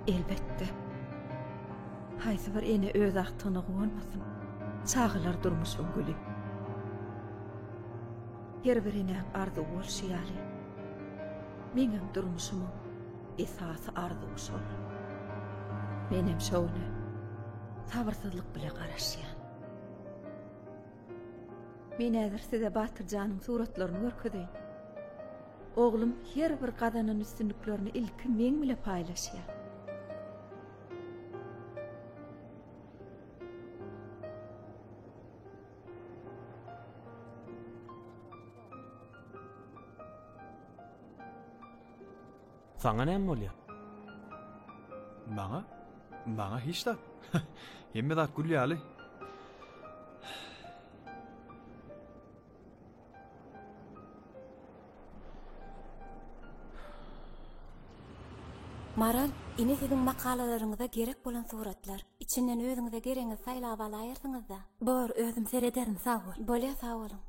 Elbette. Haýsy bir ene öz aktyny goýmasyn. Çağılar durmuş öňgüli. Her birine ardy bolşýaly. Meňem durmuşymy esasy ardy şol. Menem şowny sabırsyzlyk bilen garaşýan. Men häzir size Batyrjanyň suratlaryny görkezýän. Oglum her bir gadanyň üstünliklerini ilki men bilen paýlaşýar. Saňa näme bolýar? Maňa hiç tat. Hemme zat gülýäli. Maral, ine siziň makalalaryňyza gerek bolan suratlar. İçinden özüňize gereňiz saýlap alaýarsyňyz da. Bor, özüm serederim, sağ ol. Bolýa, sağ olun.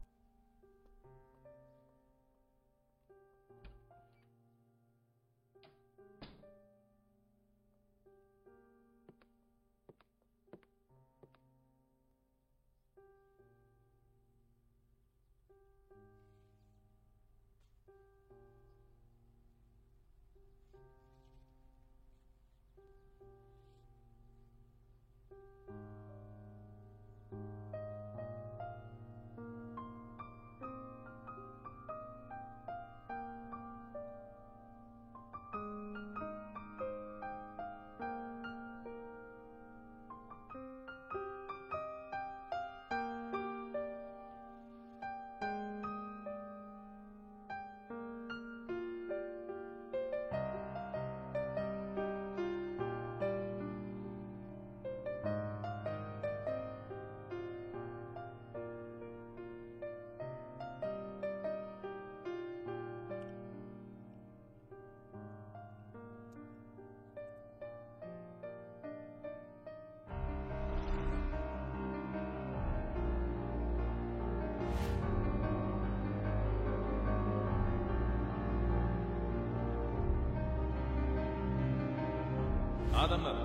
Adamlar,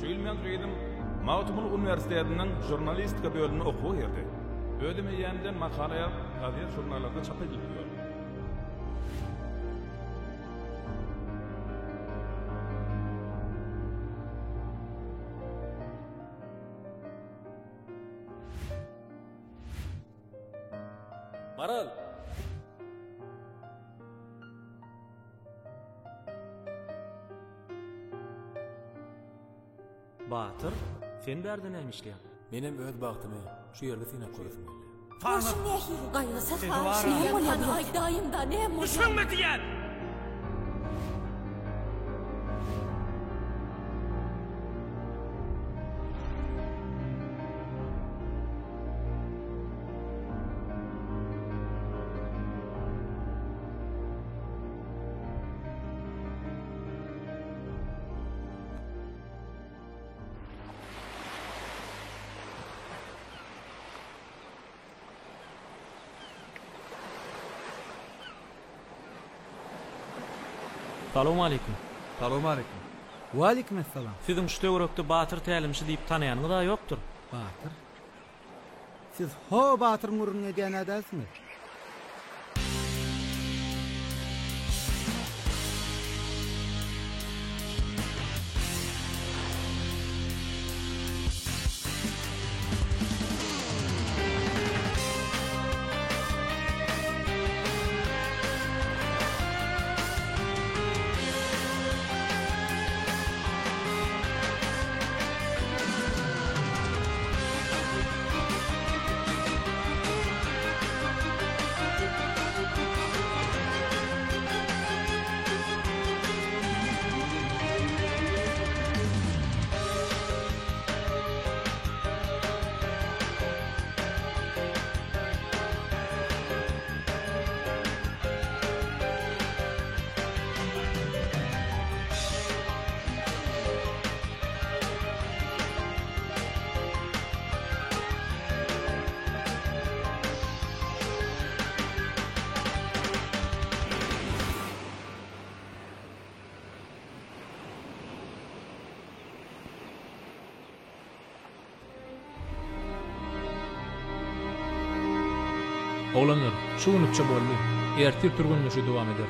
şu ilmen gıydım Mautumul Üniversitesi'nin jurnalistika bölümünü okuw gerdi. Ödüme ýandan makalaya gazet jurnallarda çap ediliyor. Maral. Batır, sen berde nämişleýän? Menem öz bagtymy şu ýerde sine koýasym geldi. Boşun nähili gaýgysy faş näme bolýar? Aýdaýym da näme bolýar? Düşüňmi diýen? Salamu aleykum. Salamu aleykum. Wa aleykum assalam. Sizin şu töwerekde Batır tälimçi diýip tanaýanyňyz da ýokdur. Batır. Siz ho Batır murun edýän adamsınız. Oğlanlar, şu günükçe boldy. Ertir turgunly şu dowam eder.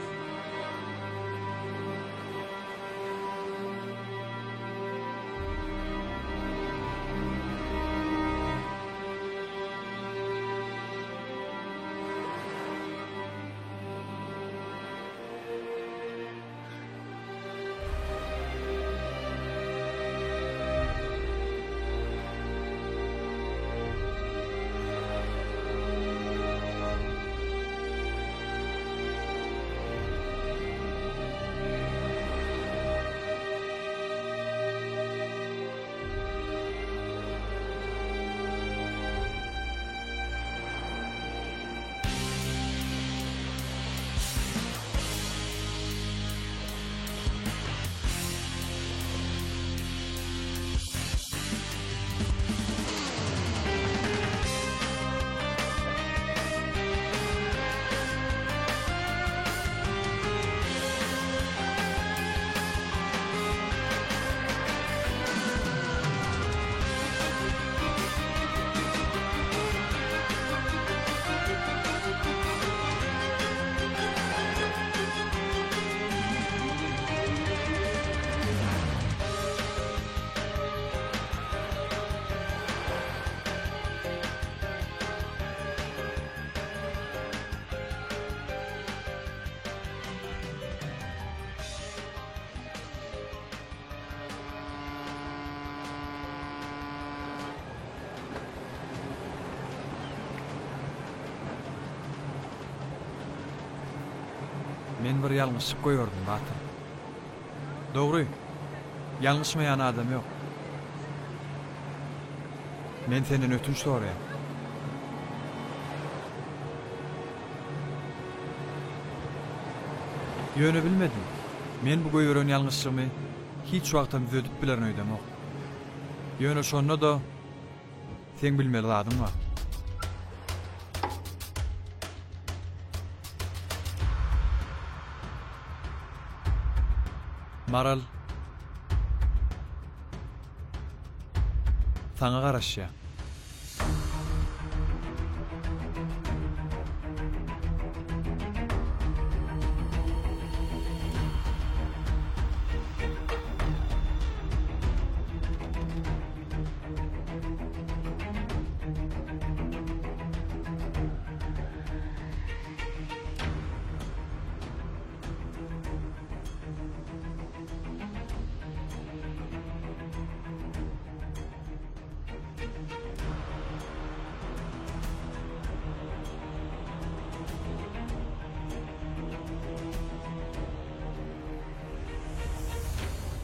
Men bir ýalňyşlyk goýardym Batır. Dogry. Ýalňyşmaýan adam ýok. Men senden ötünç soraýam. Ýöne bilmedim. Men bu goýuran ýalňyşlygymy hiç wagtym ödüp bilen öýdemok. Ýöne şonda da sen bilmeli adam var. Maral sana garaşýar.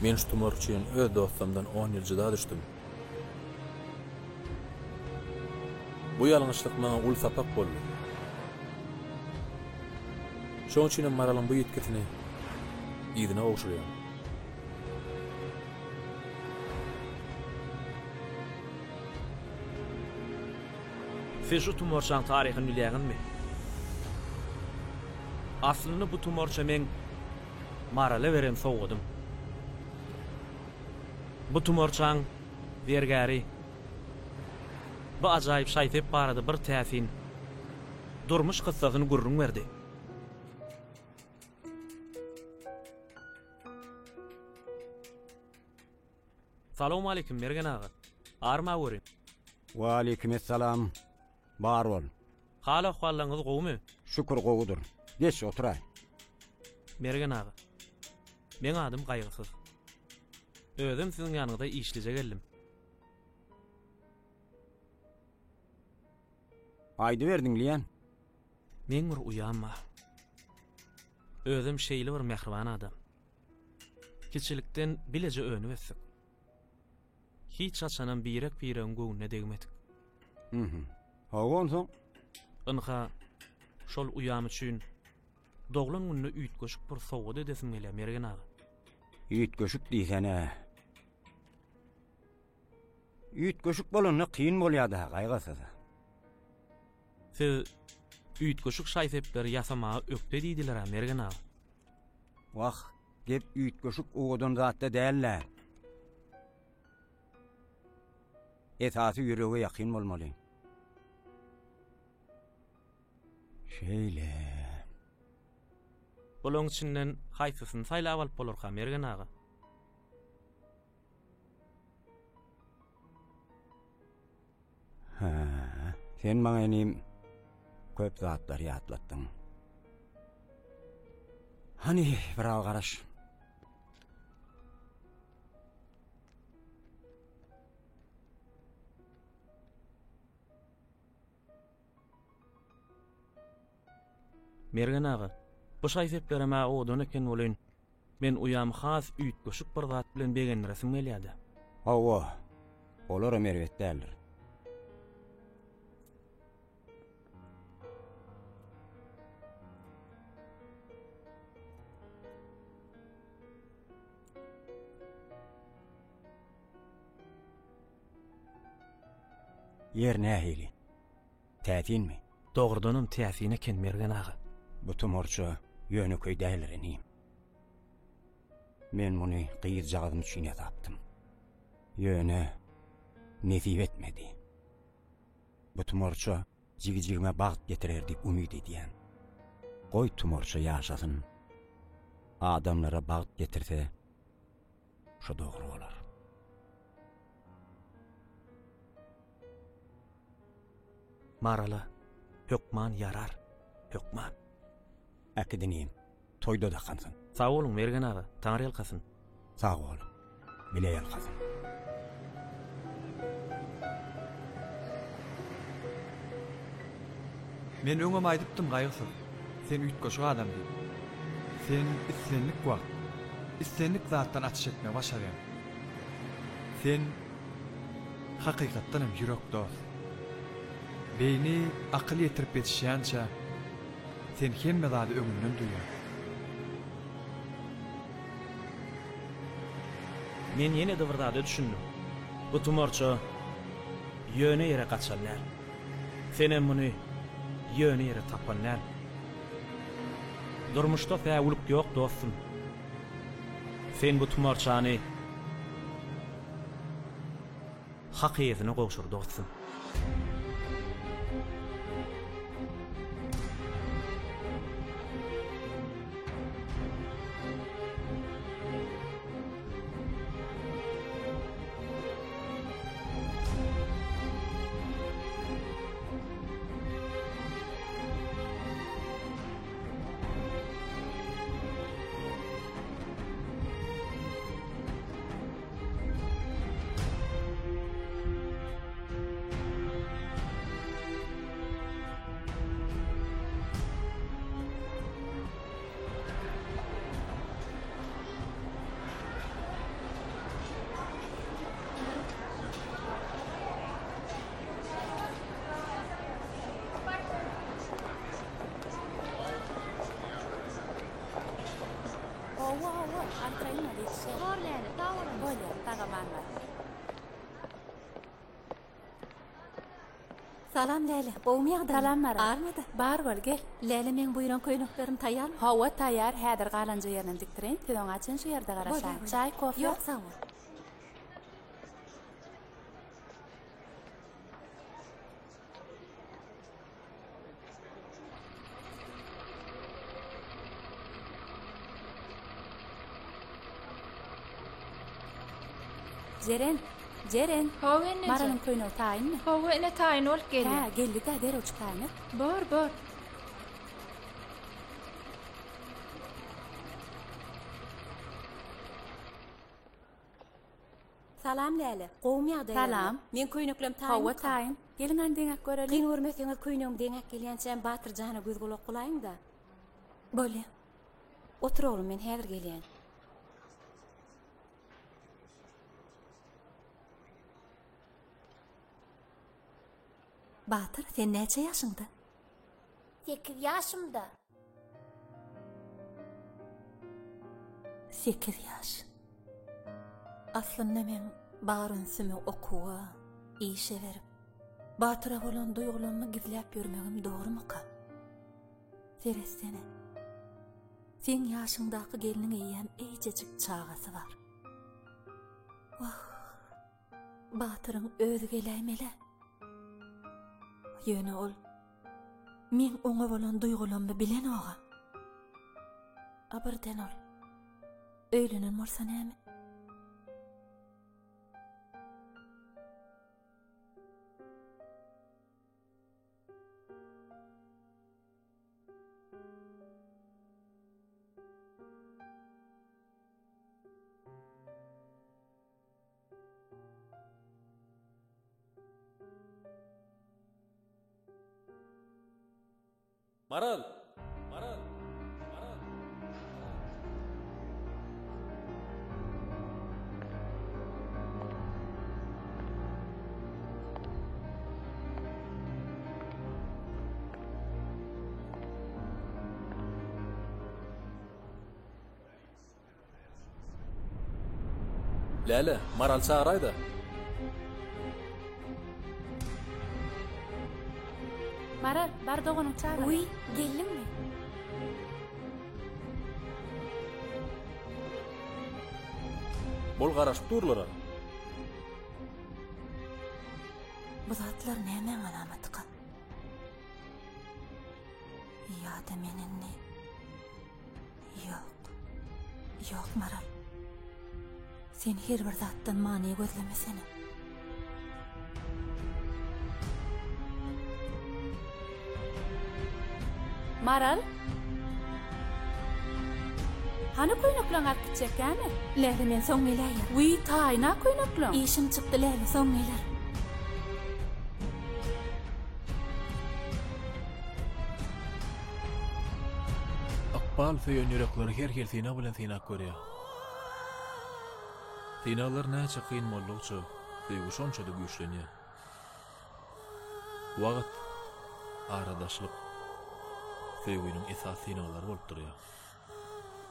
Men şu tumor üçin öz dostumdan 10 ýyl juda düşdüm. Bu ýalňyşlyk maňa ul sapak boldy. Şoň üçin maralyň bu ýetkisini ýygyna oşurýar. Siz şu tumorçaň taryhyny bilýärmi? Aslyny bu tumorça men marala beren soğudum. Bu tumorçaň bergäri bu ajaýyp şaýtep barady bir täsin durmuş kyssasyny gurrun berdi. Salamu aleykum Mergen ağa. Arma görün. Wa aleykumussalam. Bar bol. Hala ahwallaňyz gowmy? Şükür gowudur. Geç oturay. Mergen ağa. Men adym Gaýgysyz. Özüm siziň ýanyňyzda işleje geldim. Aýdy berdiň liýan. Men bir uyanma. Özüm şeýli bir mehriban adam. Kiçilikden bileje önüp ösdik. Hiç açanan birek göwüne degmedik. Hawan soň? Ynha şol uyam üçin doglan gününe üýt goşup bir sowgat edesim gelýär Mergen ağa. Üýt goşup diýsene. Üýt goşup bolany kyn bolýar-da Gaýgysyz. Siz üýt goşuk şaýsepleri ýasamaga ökde diýdiler Mergen ağa. Wah, gep üýt goşuk owadan zatda däller. Esasy ýürege ýakyn bolmaly. Şeýle. Bolaň içinden haýsysyny saýlap alyp bolarka Mergen ağa? Sen maňa enim köp zatlar ýatlatdyň. Hani birag garaş. Mergen ağa, bu şaýsepleri mä odan eken bolyn. Men uyam has üýt goşuk bir zat bilen begen resim gelýärdi. Hawa. Olar merwet däller. Yer nähili? Tätinmi? Dogrudanam täsine eken Mergen ağa. Bu tumorça ýöneköý däller enim. Men muny gyýyr jagdym üçin ýatapdym. Ýöne nesip etmedi. Bu tumorça jigi-jigime bagyt getirer diýip umyt edýän. Goý tumorça ýaşasyn. Adamlara bagyt getirse, şo dogry bolar. Marala, hökman yarar, hökman. Äkidinim, toyda da kansın. Sağ olun Mergen ağa, taňry ýalkasyn. Sağ ol, bile ýalkasyn. Men öňem aýdypdym Gaýgysyz. Sen üýt goşuk adam diýip. Sen islenlik wagt, islenlik zatdan atyş etme başarýan. Sen hakykatdan ýürek dost. Beyni akyl ýetirip etişýänçä sen hemme zady öňünden duýar. Men ýene de bir zady düşündim. Bu tumorça ýöne ýere gaçanlar. Senem muny ýöne ýere tapanlar. Durmuşda täwülik ýok dostum. Sen bu tumorçany hakykatyna gowşur dostum. Arkayın hadi yetişe. Horlani, tağırın. Böyle, tağaman var. Salam Leyla. Boğmayak da. Salam Mara. Armada. Bar bol gel. Leyla men buyuran köynüklerim tayyar mı? Hava tayyar, hädir galanca yerine diktirin. Tüdön açın şu yerde garaşan. Çay, kofe. Yok sağ ol. Jeren. Hawa enne. Maranın köynü tayin mi? Hawa enne tayin ol geldi. Ha, geldi de der uç tayin. Bor. Salam Leyla. Boğmayak da. Salam. Men köynüklem tayin. Hava tayin. Gelin andeňek görelim. Qiň görmeseňiz köýnüň deňek gelýänçem Batyr jana göz gulak kulaýyň da. Bolýar. Otur oğlum, men häzir gelýän. Batyr, sen näçe ýaşyňda? 8 yaşımda. 8 ýaş. Aslında men barın süme okuwa, işe berip, Batyra bolan duýgularymmy gizläp ýörmegim dogrumy-ka? Seressene. Sen ýaşyňdaky geliniň eýen eýjejik çagasy bar. Wah. Batyryň özü gelýmele. Ýöne ol. Men oňa bolan duýgularymmy bilen oga. Abirden ol. Öýlenen bolsa näme? Maral. Lale, Maral çağıraydı. Maral, bar dogonyň çağır. Uy, geldinmi? Bol garaşyp durlara. Bu zatlar näme alamatyka? Ýa-da menini? Yok Maral. Sen her bir zatdan many gözlemesene. Maral? Hani köynükleň alyp gitjekkämi? Leyla men soň gelýär. Uy, taýna köynükleň. İşim çykdy Leyla, soň geler. Akbal feýön ýörekleri her sina bilen sina görýär. Sinalar näçe kyn boldukça, feýgi şonça da güýçlenýär. Wagt, aradaşlyk, feýginiň esas sinalary bolup durýar.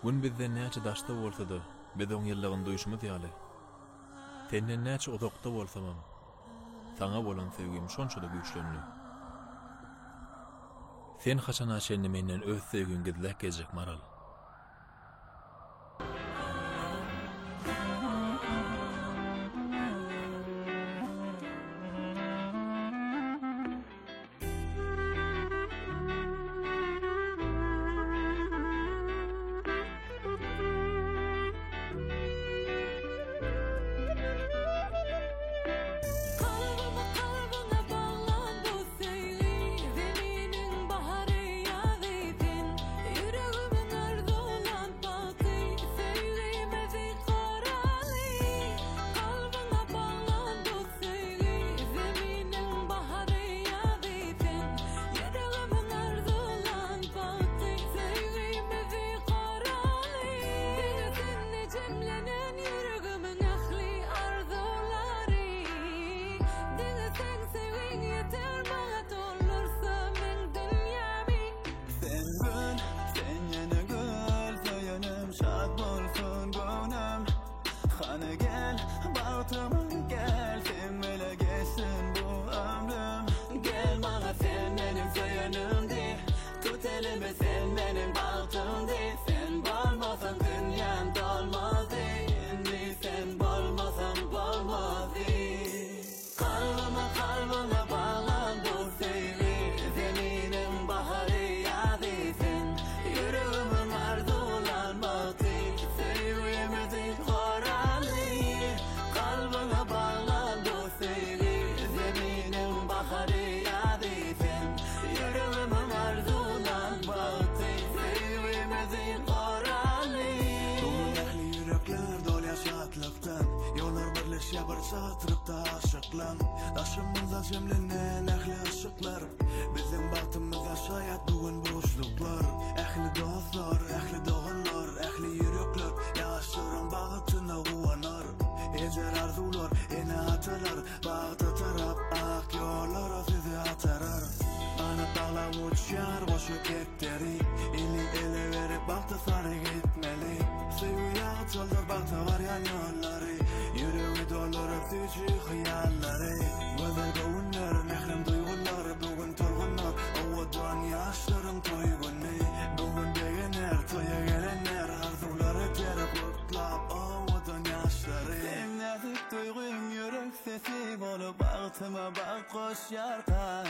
Gün bizden näçe daşda bolsa-da, biz oň ýyllagyny duýuşmaz ýaly. Senden näçe uzakda bolsamam, saňa bolan sevgim şonça da güýçlenýär. Sen haçan aşenni menden öz sevgin gizläp gezjek Maral. Zeminin baharı yazıydın, yüreğimin satırıp da aşıklan Daşımızda cemlenen ehli ışıklar Bizim baktığımızda şayet bugün boşluklar Ehli dostlar, ehli doğanlar, ehli yürekler Yaşlarım bağıtına uvanar Ecer arzular, ene atalar Bağda tarap, ak yollara sizi atarar Bana dağla uçar, boşu kekteri Eli ele verip baktı sarı gitmeli Sevgiye atılır, baktı var yan yolları Yüreği dolur, öptücü hıyalları Gözler gavunlar, mehrim duygular Bugün torgunlar, ovadan yaşlarım toy günü Bugün beğenir, toya gelenler Arzuları terip kutlap, ovadan yaşları Sen nazik duygun yürek sesi Bolup altıma bak koş yarka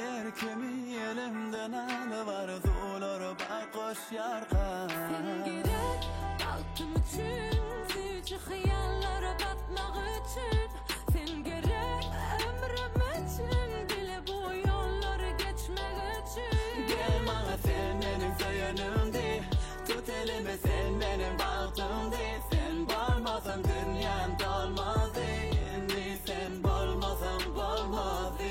Erkemi elimden alı var Zulur bak koş yarka Sen gerek altım için Sevci hıyallara batmak için Sen gerek ömrüm için Bile bu yolları geçmek için Gel bana sen benim söyünümdi Tut elimi sen benim bahtımdi Sen bolmasan dünyam dolmazdı Şimdi sen bolmasan bolmazdı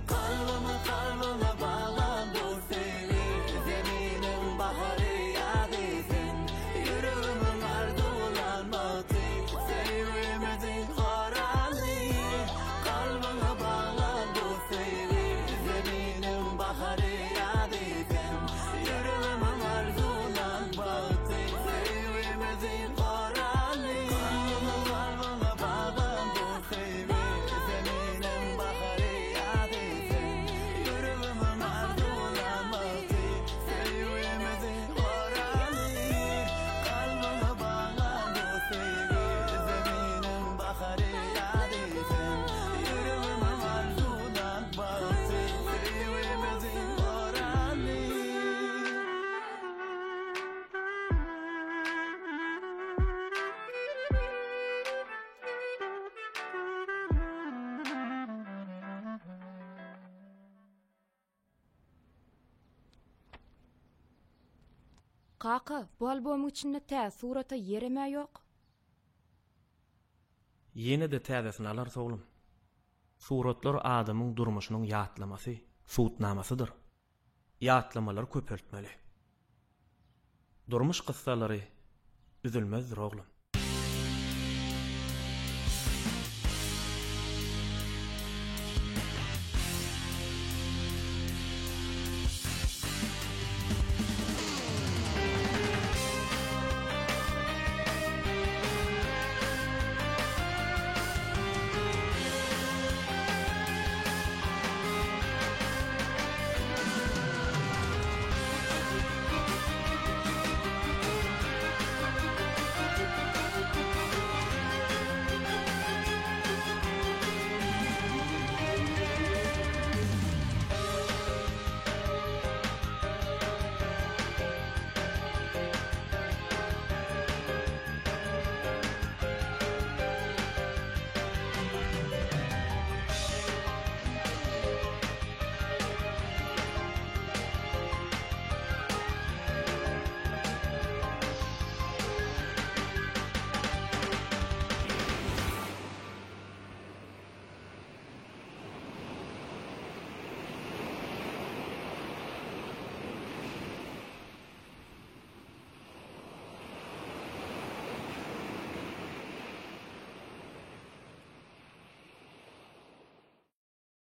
Kalbime bağlan bu seni Zeminin baharı yadisin Yüreğimin arzulanmadı Sevimizin karanlığı Kalbime bağlan bu seni Zeminin baharı yadisin Yüreğimin arzulanmadı Sevimizin karanlığı Kalbime bağlan bu seni Zeminin baharı yadisin Yüreğimin arzulanmadı Sevimizin karanlığı Kalbime bağlan bu seni Zeminin baharı yadisin Yüreğimin arzulanmadı Sevimizin karanlığı Kaka, bu albomun içinde tä surata yerime yok. Yine de täzesini alar oglum. Suratlar adamyň durmuşynyň ýatlamasy, suutnamasıdyr. Ýatlamalar köpeltmeli. Durmuş kıssалary üzülmezdir oglum.